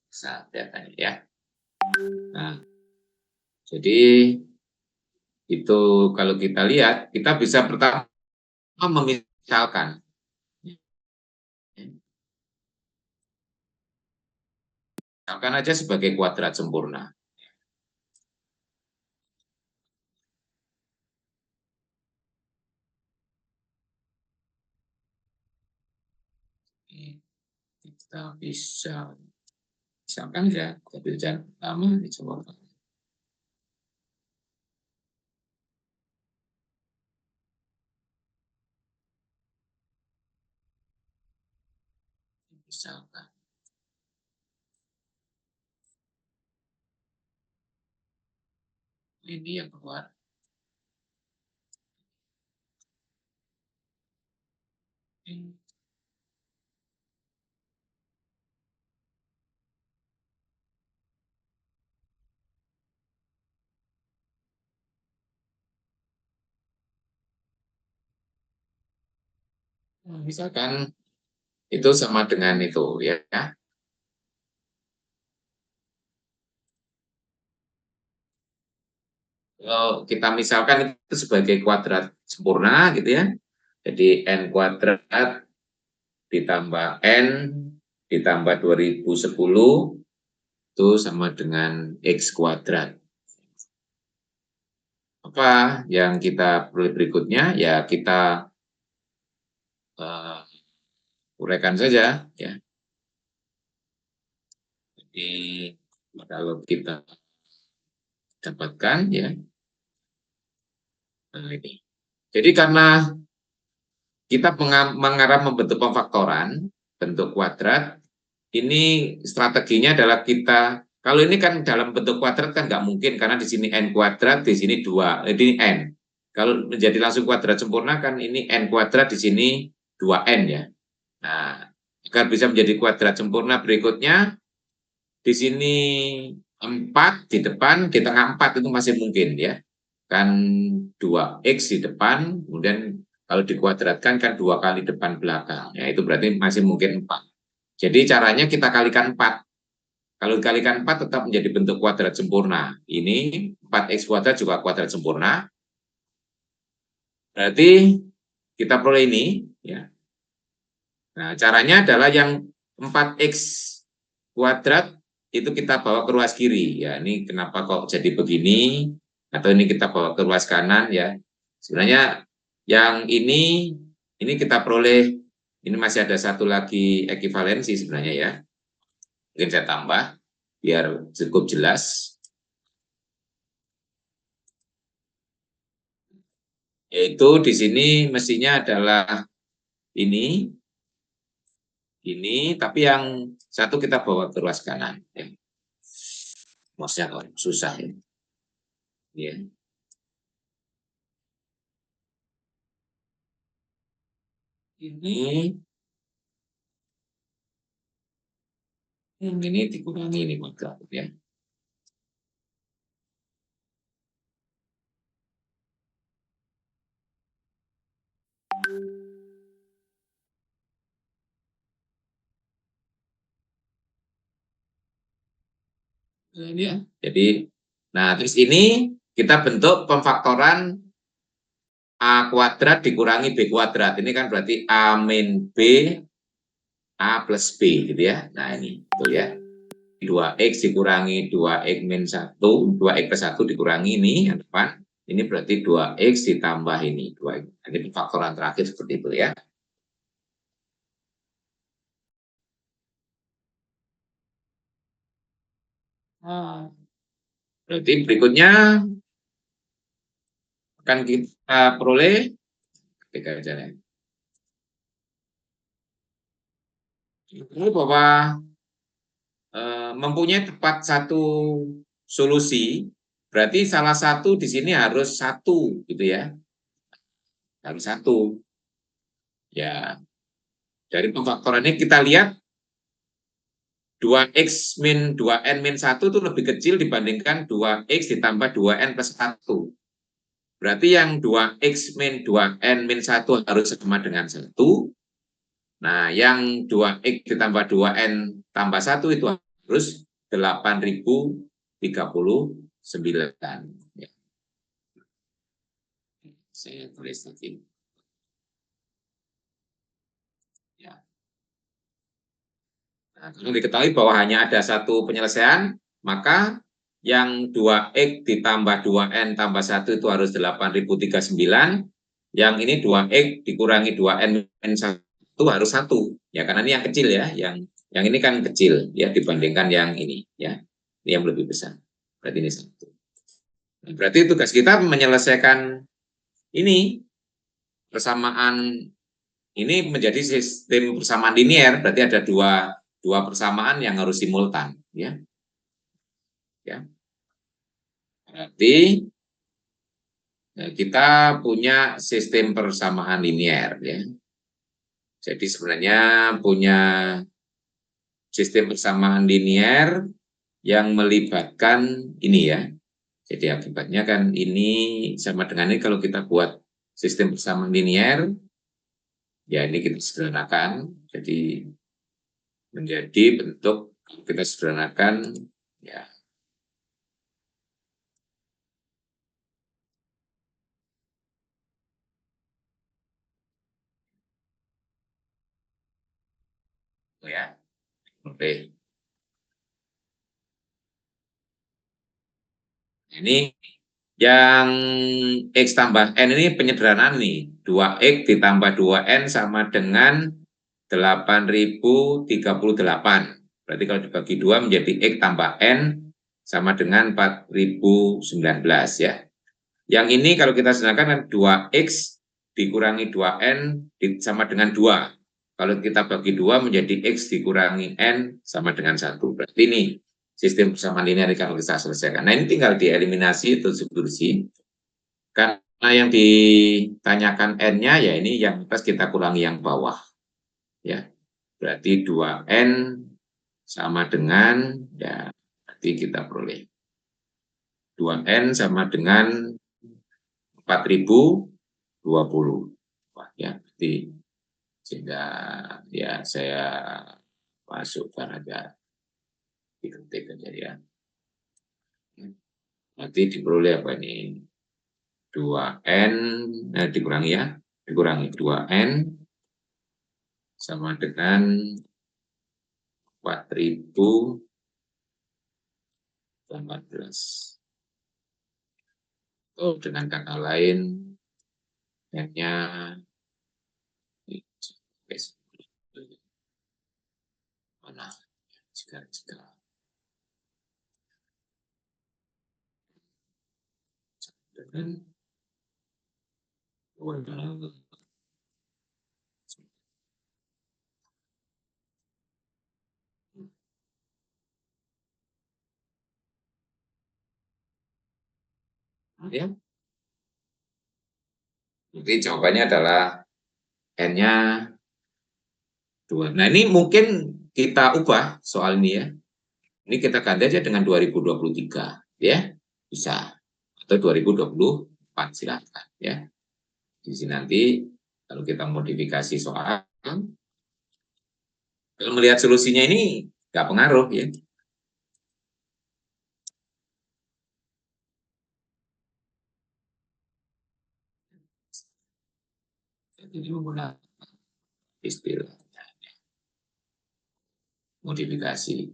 bisa lihat ya. Nah, jadi itu kalau kita lihat, kita bisa pertama memisalkan. Misalkan aja sebagai kuadrat sempurna. Kita bisa misalkan ya, kita jalan pertama dicoba. Misalkan. Ini yang keluar. Misalkan itu sama dengan itu ya. Kalau kita misalkan itu sebagai kuadrat sempurna gitu ya. Jadi n kuadrat ditambah n ditambah 2010 itu sama dengan x kuadrat. Apa yang kita perlu berikutnya? Ya kita uraikan saja ya. Jadi kalau kita dapatkan ya, nah ini. Jadi karena kita mengarah membentuk pemfaktoran bentuk kuadrat, ini strateginya adalah kita, kalau ini kan dalam bentuk kuadrat kan nggak mungkin karena di sini n kuadrat, di sini 2, ini n. Kalau menjadi langsung kuadrat sempurna kan ini n kuadrat, di sini 2n ya. Nah, agar bisa menjadi kuadrat sempurna berikutnya, di sini 4 di depan, di tengah 4 itu masih mungkin ya. Kan 2x di depan, kemudian kalau dikuadratkan kan 2 kali depan belakang. Ya, itu berarti masih mungkin 4. Jadi caranya kita kalikan 4. Kalau dikalikan 4 tetap menjadi bentuk kuadrat sempurna. Ini 4x kuadrat juga kuadrat sempurna. Berarti kita peroleh ini. Ya. Nah, caranya adalah yang 4x kuadrat itu kita bawa ke ruas kiri. Ya, ini kenapa kok jadi begini? Atau ini kita bawa ke ruas kanan ya. Sebenarnya yang ini kita peroleh, ini masih ada satu lagi ekivalensi sebenarnya ya. Mungkin saya tambah biar cukup jelas. Yaitu di sini mestinya adalah ini, tapi yang satu kita bawa ke ruas kanan. Ya. Maksudnya kalau susah ya. Ya. Ini dikurangi ini maka ya. Ini ya. Jadi, nah terus ini kita bentuk pemfaktoran A kuadrat dikurangi B kuadrat. Ini kan berarti A min B, A plus B gitu ya. Nah ini, betul ya. 2x dikurangi 2x min 1, 2x plus 1 dikurangi ini yang depan. Ini berarti 2x ditambah ini. 2x. Ini pemfaktoran terakhir seperti itu ya. Berarti berikutnya akan kita peroleh ketika jalan. Ini bahwa mempunyai tepat satu solusi, berarti salah satu di sini harus satu, gitu ya. Harus satu. Ya, dari pemfaktoran ini kita lihat 2x min 2n min 1 itu lebih kecil dibandingkan 2x ditambah 2n plus 1. Berarti yang 2x min 2n min 1 harus sama dengan 1. Nah, yang 2x ditambah 2n tambah 1 itu harus 8.039. Ya. Saya tulis lagi. Ya. Nah, kalau diketahui bahwa hanya ada satu penyelesaian, maka yang 2x ditambah 2n tambah 1 itu harus 8.039. Yang ini 2x dikurangi 2n min 1 harus 1. Ya, karena ini yang kecil ya, yang ini kan kecil ya dibandingkan yang ini ya. Ini yang lebih besar. Berarti ini 1. Berarti tugas kita menyelesaikan ini persamaan ini menjadi sistem persamaan linier, berarti ada dua persamaan yang harus simultan, ya. Berarti kita punya sistem persamaan linier, ya. Jadi sebenarnya punya sistem persamaan linier yang melibatkan ini, ya. Jadi akibatnya kan ini sama dengan ini kalau kita buat sistem persamaan linier, ya ini kita sederhanakan, jadi menjadi bentuk kita sederhanakan, ya. Ya, oke. Ini yang X tambah N ini penyederhanaan nih. 2X ditambah 2N sama dengan 8.038. Berarti kalau dibagi 2 menjadi X tambah N sama dengan 4.019, ya. Yang ini kalau kita sederhanakan kan 2X dikurangi 2N sama dengan 2. Kalau kita bagi 2 menjadi X dikurangi N sama dengan 1. Berarti ini sistem persamaan linear kalau kita selesaikan. Nah, ini tinggal dieliminasi atau substitusi. Karena yang ditanyakan N-nya, ya ini yang atas kita kurangi yang bawah. Ya, berarti 2N sama dengan, ya berarti kita peroleh 2N sama dengan 4.020. Ya, berarti sehingga ya saya masukkan aja diketik aja, ya. Nanti diperoleh apa ini? 2N, dikurangi, ya. Dikurangi 2N sama dengan 4.018. Oh, dengan kata lain, N-nya mana? Jika dengan ya. Jadi jawabannya adalah N-nya 2. Nah, ini mungkin kita ubah soal ini, ya. Ini kita ganti aja dengan 2023, ya. Bisa. Atau 2024, silakan, ya. Di sini nanti kalau kita modifikasi soal, kalau melihat solusinya ini nggak pengaruh, ya. Jadi menggunakan istilah modifikasi.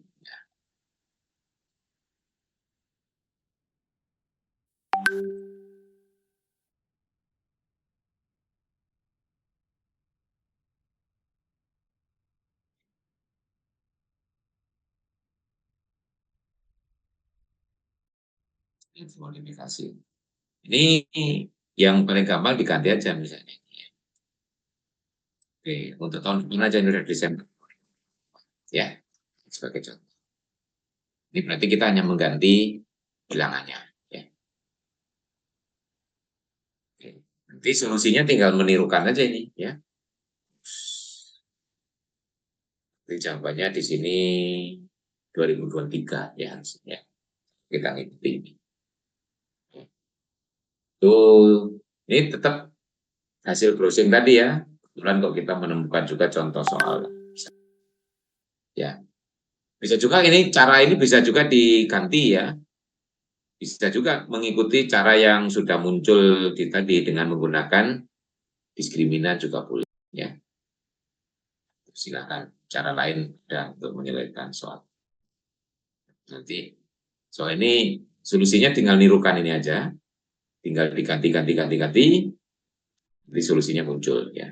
Modifikasi. Ini yang paling gampang diganti aja misalnya. Oke, untuk tahun depan aja ini udah Desember. Ya, sebagai contoh. Ini berarti kita hanya mengganti bilangannya. Ya. Oke. Nanti solusinya tinggal menirukan aja ini, ya. Jadi jawabannya di sini 2023, ya, harusnya. Kita ngikuti ini. Tuh, ini tetap hasil browsing tadi, ya. Kebetulan kok kita menemukan juga contoh soal. Ya. Bisa juga ini, cara ini bisa juga diganti, ya. Bisa juga mengikuti cara yang sudah muncul di tadi dengan menggunakan diskriminan juga boleh, ya. Silakan cara lain dan untuk menyelesaikan soal. Nanti soal ini solusinya tinggal nirukan ini aja, tinggal diganti, nanti solusinya muncul, ya.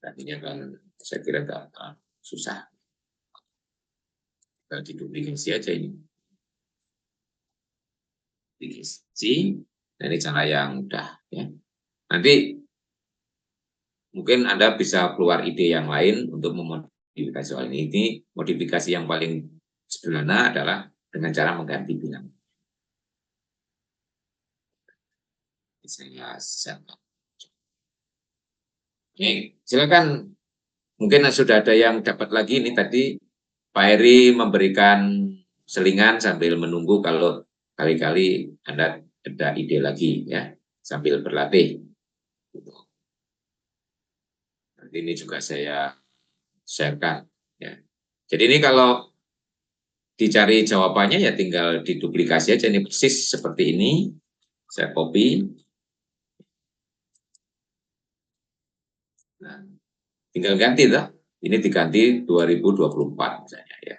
Nantinya kan saya kira nggak susah. Tinggal diduplikasi aja ini. Duplikasi, dan ini cara yang mudah, ya. Nanti mungkin Anda bisa keluar ide yang lain untuk memodifikasi soal ini. Ini modifikasi yang paling sederhana adalah dengan cara mengganti bilangan. Saya Oke, silakan. Mungkin sudah ada yang dapat lagi ini tadi Pak Heri memberikan selingan sambil menunggu kalau kali-kali Anda ada ide lagi ya sambil berlatih. Nanti ini juga saya sharekan ya. Jadi ini kalau dicari jawabannya ya tinggal diduplikasi aja, ini persis seperti ini. Saya copy. Nah, tinggal ganti lah. Ini diganti 2024 misalnya ya.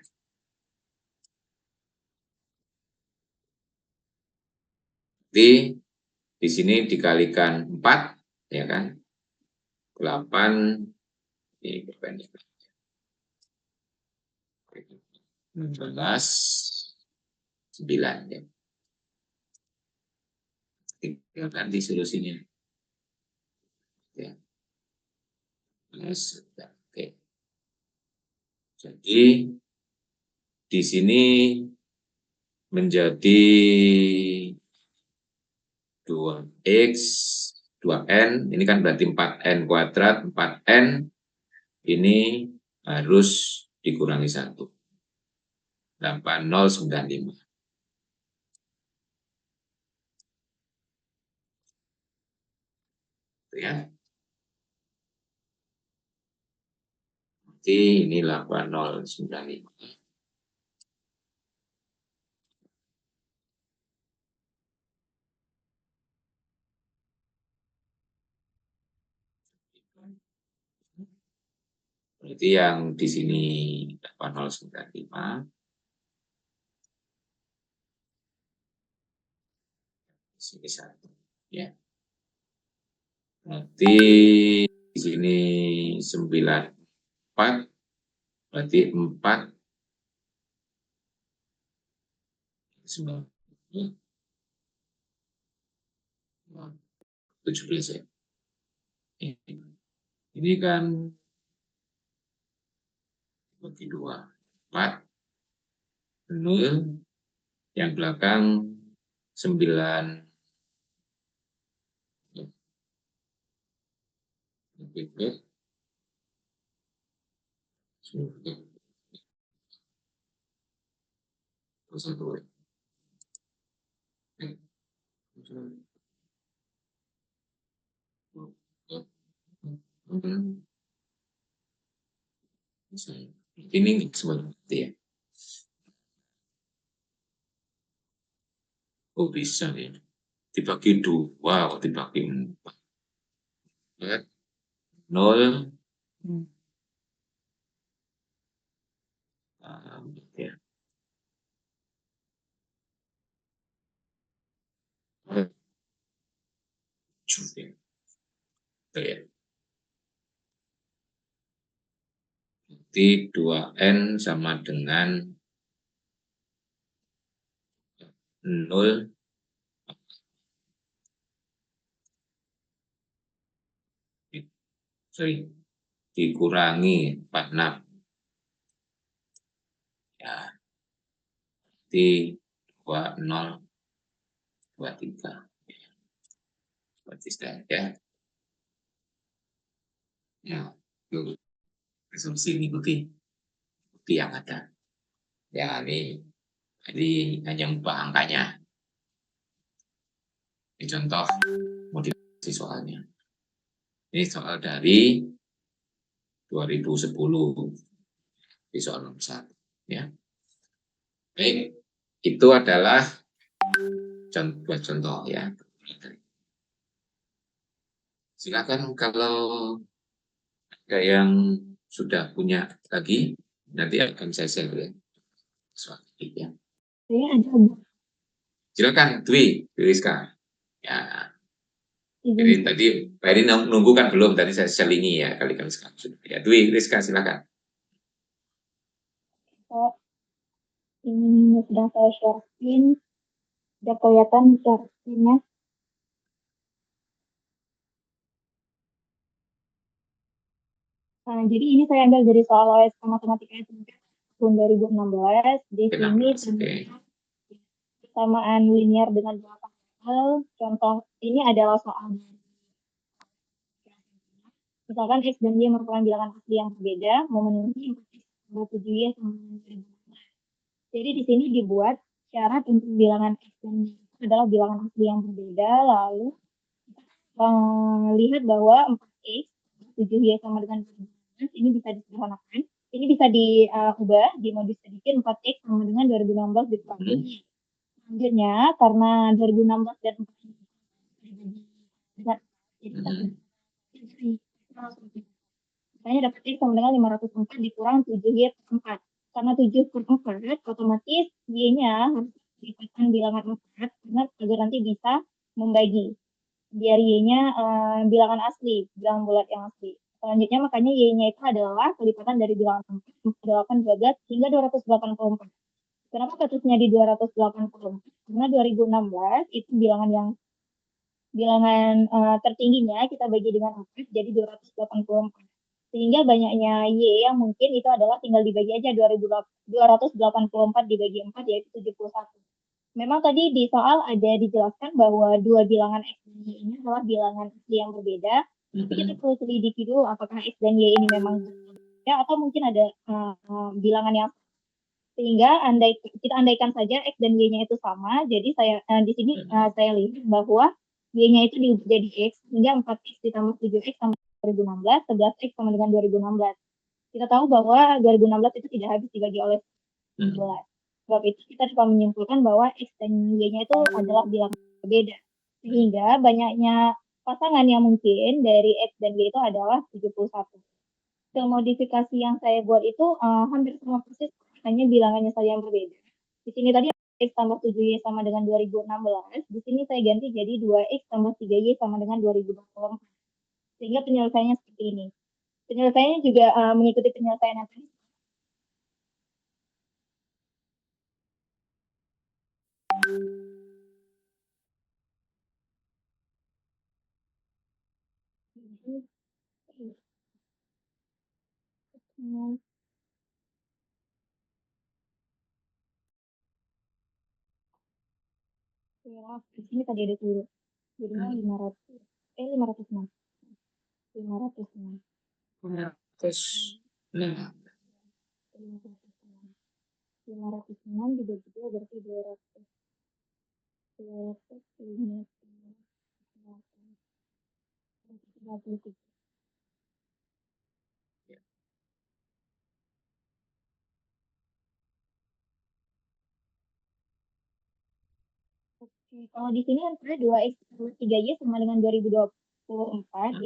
Jadi di sini dikalikan 4 ya kan. 8 ini berapa 9 ya. Tinggal ganti solusinya. Ya. Oke. Jadi di sini menjadi 2x 2n, ini kan berarti 4n kuadrat, 4n ini harus dikurangi 1. 8095. Ya. Jadi ini 8095. Berarti yang di sini 8095. Di sini 1. Ya. Berarti di sini 94. Berarti 4. 17 ya. Ini kan bagi 2. 4. 0. Yang belakang 9. Ini seperti ya. Oh bisa ya. Dibagi 2, dibagi 4. 0. Ya. Ya. Jadi 2n sama dengan 0. Sorry, dikurangi 46. Ya. Jadi 2023. Berarti ya. Ya, itu resolusi mengikuti bukti yang ada. Ya, ini hanya mengubah angkanya. Ini contoh modifikasi soalnya. Ini soal dari 2010. Di soal nomor 1. Ya. Baik, itu adalah contoh ya. Silakan kalau ada yang sudah punya lagi, nanti akan saya share ya. Ya. Saya ada, Bu. Silakan, Dwi Rizka. Ya. Jadi tadi Pak Eri nunggu kan belum, tadi saya selingi ya kali-kali sekarang sudah. Ya, Dwi Rizka silakan. Ini sedang saya share screen. Sudah kelihatan share screen-nya. Jadi ini saya ambil dari soal OSK Matematika SMK tahun 2016. Di sini persamaan linear dengan dua variabel. Contoh ini adalah soal misalkan X dan Y merupakan bilangan asli yang berbeda, memenuhi 4x 7Y sama dengan 2016. Jadi di sini dibuat syarat untuk bilangan X dan Y adalah bilangan asli yang berbeda, lalu lihat bahwa 4X 7Y sama dengan 2016 ini bisa disederhanakan. Ini bisa diubah, dimodif sedikit 4X sama dengan 2016 dikurangi. Selanjutnya, karena 2016 dan 4 ini jadi misalnya dapat X sama dengan 504 dikurang 7Y per 4. Karena 7 per 4, otomatis Y-nya harus dikatakan bilangan 4, karena agar nanti bisa membagi. Biar Y-nya bilangan asli, bilangan bulat yang asli. Selanjutnya makanya Y-nya itu adalah kelipatan dari bilangan 4, 8, 12, hingga 284. Kenapa kasusnya di 284? Karena 2016 itu bilangan tertingginya kita bagi dengan 4, jadi 284. Sehingga banyaknya Y yang mungkin itu adalah tinggal dibagi aja 284 dibagi 4 yaitu 71. Memang tadi di soal ada dijelaskan bahwa dua bilangan X dan Y ini adalah bilangan asli yang berbeda. Tapi kita perlu selidiki dulu apakah X dan Y ini memang berbeda atau mungkin ada bilangan yang sehingga kita andaikan saja X dan Y-nya itu sama. Jadi saya di sini saya lihat bahwa Y-nya itu diubah jadi X hingga 4X ditambah 7X sama 2016, 11X sama dengan 2016. Kita tahu bahwa 2016 itu tidak habis dibagi oleh 11. Sebab itu kita dapat menyimpulkan bahwa X dan Y-nya itu adalah bilangan berbeda. Sehingga banyaknya pasangan yang mungkin dari X dan Y itu adalah 71. Modifikasi yang saya buat itu hampir semua persis, hanya bilangannya saja yang berbeda. Di sini tadi X tambah 7Y sama dengan 2016. Di sini saya ganti jadi 2X tambah 3Y sama dengan 2024. Sehingga penyelesaiannya seperti ini. Penyelesaiannya juga mengikuti penyelesaian yang tadi. Ya, di sini tadi ada tuh jadinya 506. 506. 506. 506 dibagi 2 berarti 200. 233. Oke, kalau di sini kan sebenarnya 2X plus 3Y sama dengan 2024,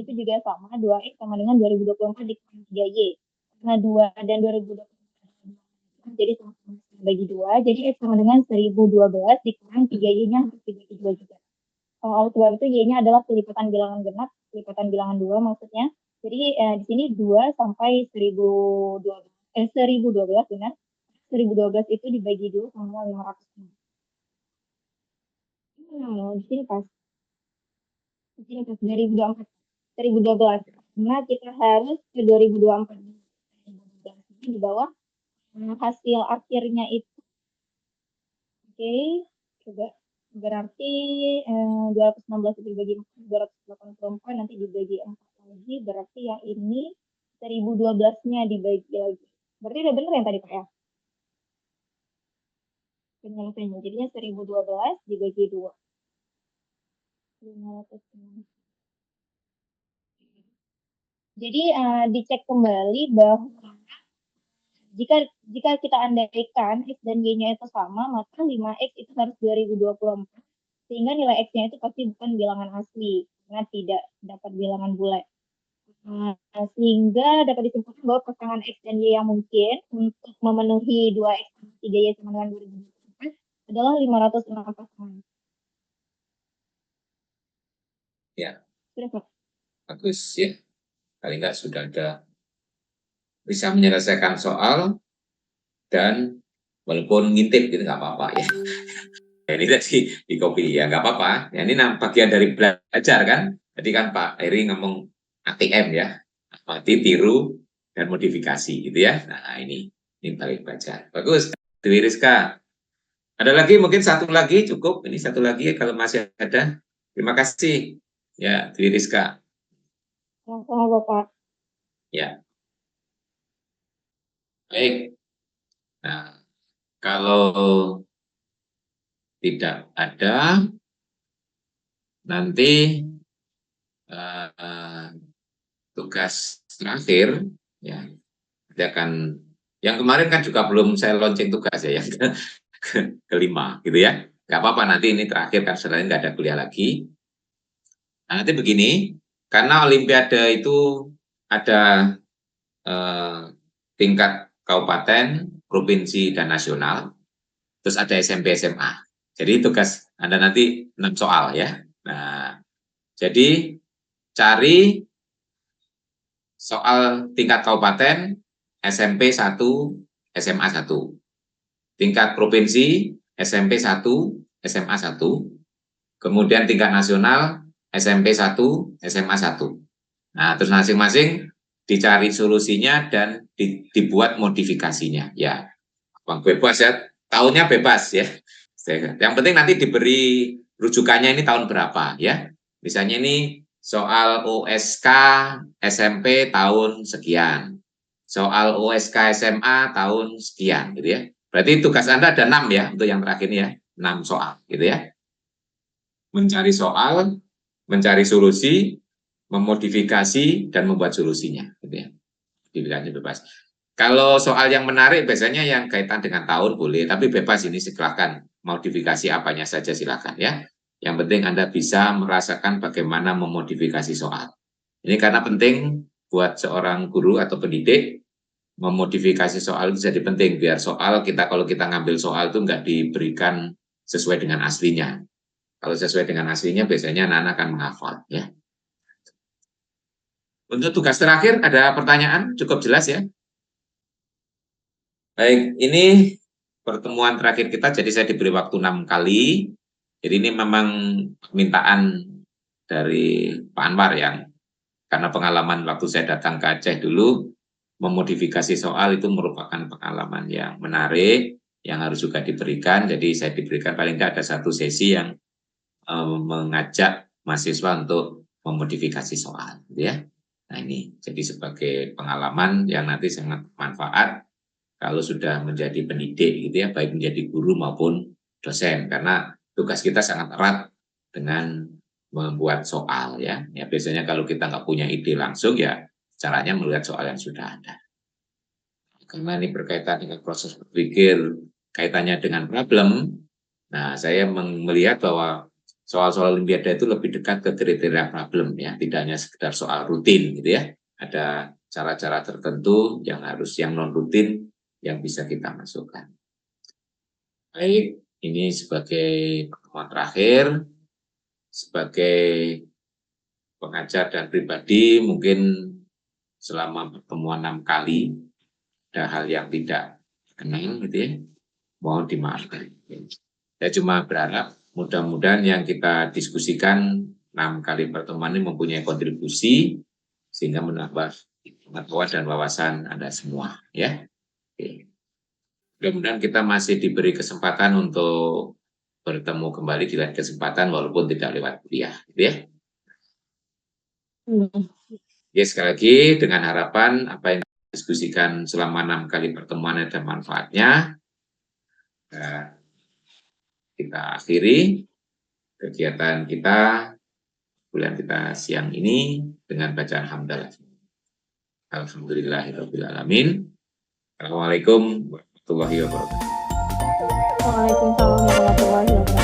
itu juga sama, 2X sama dengan 2024 dikurangi 3Y. Karena 2 dan 2024 jadi sama-sama bagi 2, jadi X sama dengan 1012 dikurang 3Y-nya harus dibagi 2 juga. Oleh sebab itu Y-nya adalah kelipatan bilangan genap, kelipatan bilangan 2 maksudnya. Jadi di sini 2 sampai 1012 benar. 1012 itu dibagi 2 sama 506. Di sini pas. Di sini pas 2024. 2012. Karena kita harus ke 2024. Di bawah hasil akhirnya itu. Oke, coba. Berarti 216 itu dibagi 284 nanti dibagi 4 lagi. Berarti yang ini 1012-nya dibagi lagi. Berarti udah bener yang tadi Pak ya? Penyelesaiannya. Jadinya 1012 dibagi 2. 506. Jadi dicek kembali bahwa jika kita andaikan X dan Y-nya itu sama, maka 5X itu harus 2024. Sehingga nilai X-nya itu pasti bukan bilangan asli, karena tidak dapat bilangan bulat. Sehingga dapat disimpulkan bahwa pasangan X dan Y yang mungkin untuk memenuhi 2X dan 3Y sama dengan 2024 adalah 506 pasangan. Ya. Sudah, Pak? Bagus ya. Paling nggak sudah ada bisa menyelesaikan soal dan walaupun ngintip gitu nggak apa-apa ya. Ini tadi di copy ya nggak apa-apa. Ya, ini bagian dari belajar kan. Jadi kan Pak Eri ngomong ATM ya. Amati, tiru, dan modifikasi gitu ya. Nah, ini balik baca. Bagus, Dewi Rizka. Ada lagi, mungkin satu lagi cukup. Ini satu lagi kalau masih ada. Terima kasih. Ya, Dewi Rizka. Sama Bapak. Ya. Baik. Nah, kalau tidak ada, nanti tugas terakhir, ya, nanti akan, yang kemarin kan juga belum saya launching tugas ya, yang kelima, gitu ya. Nggak apa-apa, nanti ini terakhir kan setelah ini nggak ada kuliah lagi. Nah, nanti begini, karena Olimpiade itu ada tingkat kabupaten, provinsi, dan nasional, terus ada SMP, SMA. Jadi tugas Anda nanti 6 soal ya. Nah, jadi cari soal tingkat kabupaten, SMP 1, SMA 1. Tingkat provinsi, SMP 1, SMA 1. Kemudian tingkat nasional, SMP 1, SMA 1. Nah, terus masing-masing dicari solusinya dan dibuat modifikasinya. Ya, Bang bebas ya, tahunnya bebas ya. Yang penting nanti diberi rujukannya ini tahun berapa ya. Misalnya ini soal OSK SMP tahun sekian. Soal OSK SMA tahun sekian gitu ya. Berarti tugas Anda ada 6 ya untuk yang terakhir ini ya. 6 soal gitu ya. Mencari soal, mencari solusi, memodifikasi dan membuat solusinya gitu ya. Modifikasi bebas. Kalau soal yang menarik biasanya yang kaitan dengan tahun boleh, tapi bebas ini silakan modifikasi apanya saja silakan ya. Yang penting Anda bisa merasakan bagaimana memodifikasi soal. Ini karena penting buat seorang guru atau pendidik, memodifikasi soal itu jadi penting biar soal kita, kalau kita ngambil soal itu nggak diberikan sesuai dengan aslinya. Kalau sesuai dengan aslinya biasanya anak-anak akan menghafal ya. Untuk tugas terakhir ada pertanyaan cukup jelas ya. Baik, ini pertemuan terakhir kita, jadi saya diberi waktu 6 kali. Jadi ini memang permintaan dari Pak Anwar yang, karena pengalaman waktu saya datang ke Aceh dulu, memodifikasi soal itu merupakan pengalaman yang menarik, yang harus juga diberikan. Jadi saya diberikan paling tidak ada satu sesi yang mengajak mahasiswa untuk memodifikasi soal. Gitu ya. Nah ini jadi sebagai pengalaman yang nanti sangat bermanfaat kalau sudah menjadi pendidik gitu ya, baik menjadi guru maupun dosen, karena tugas kita sangat erat dengan membuat soal ya. Ya biasanya kalau kita nggak punya ide langsung ya caranya melihat soal yang sudah ada. Karena ini berkaitan dengan proses berpikir, kaitannya dengan problem. Nah, saya melihat bahwa soal-soal Olimpiade itu lebih dekat ke kriteria problem ya, tidak hanya sekedar soal rutin gitu ya. Ada cara-cara tertentu yang harus yang non rutin yang bisa kita masukkan. Baik, ini sebagai pertemuan terakhir, sebagai pengajar dan pribadi mungkin selama pertemuan 6 kali ada hal yang tidak kenal gitu ya, mohon dimaafkan. Saya cuma berharap mudah-mudahan yang kita diskusikan 6 kali pertemuan ini mempunyai kontribusi sehingga menambah pengetahuan dan wawasan Anda semua ya. Oke. Mudah-mudahan kita masih diberi kesempatan untuk bertemu kembali di lain kesempatan walaupun tidak lewat kuliah, gitu ya. Ya, sekali lagi dengan harapan apa yang kita diskusikan selama 6 kali pertemuan ada manfaatnya. Kita akhiri kegiatan kita bulan kita siang ini dengan bacaan hamdalah. Alhamdulillahirabbil alamin. Assalamualaikum warahmatullahi wabarakatuh. Waalaikumsalam warahmatullahi wabarakatuh.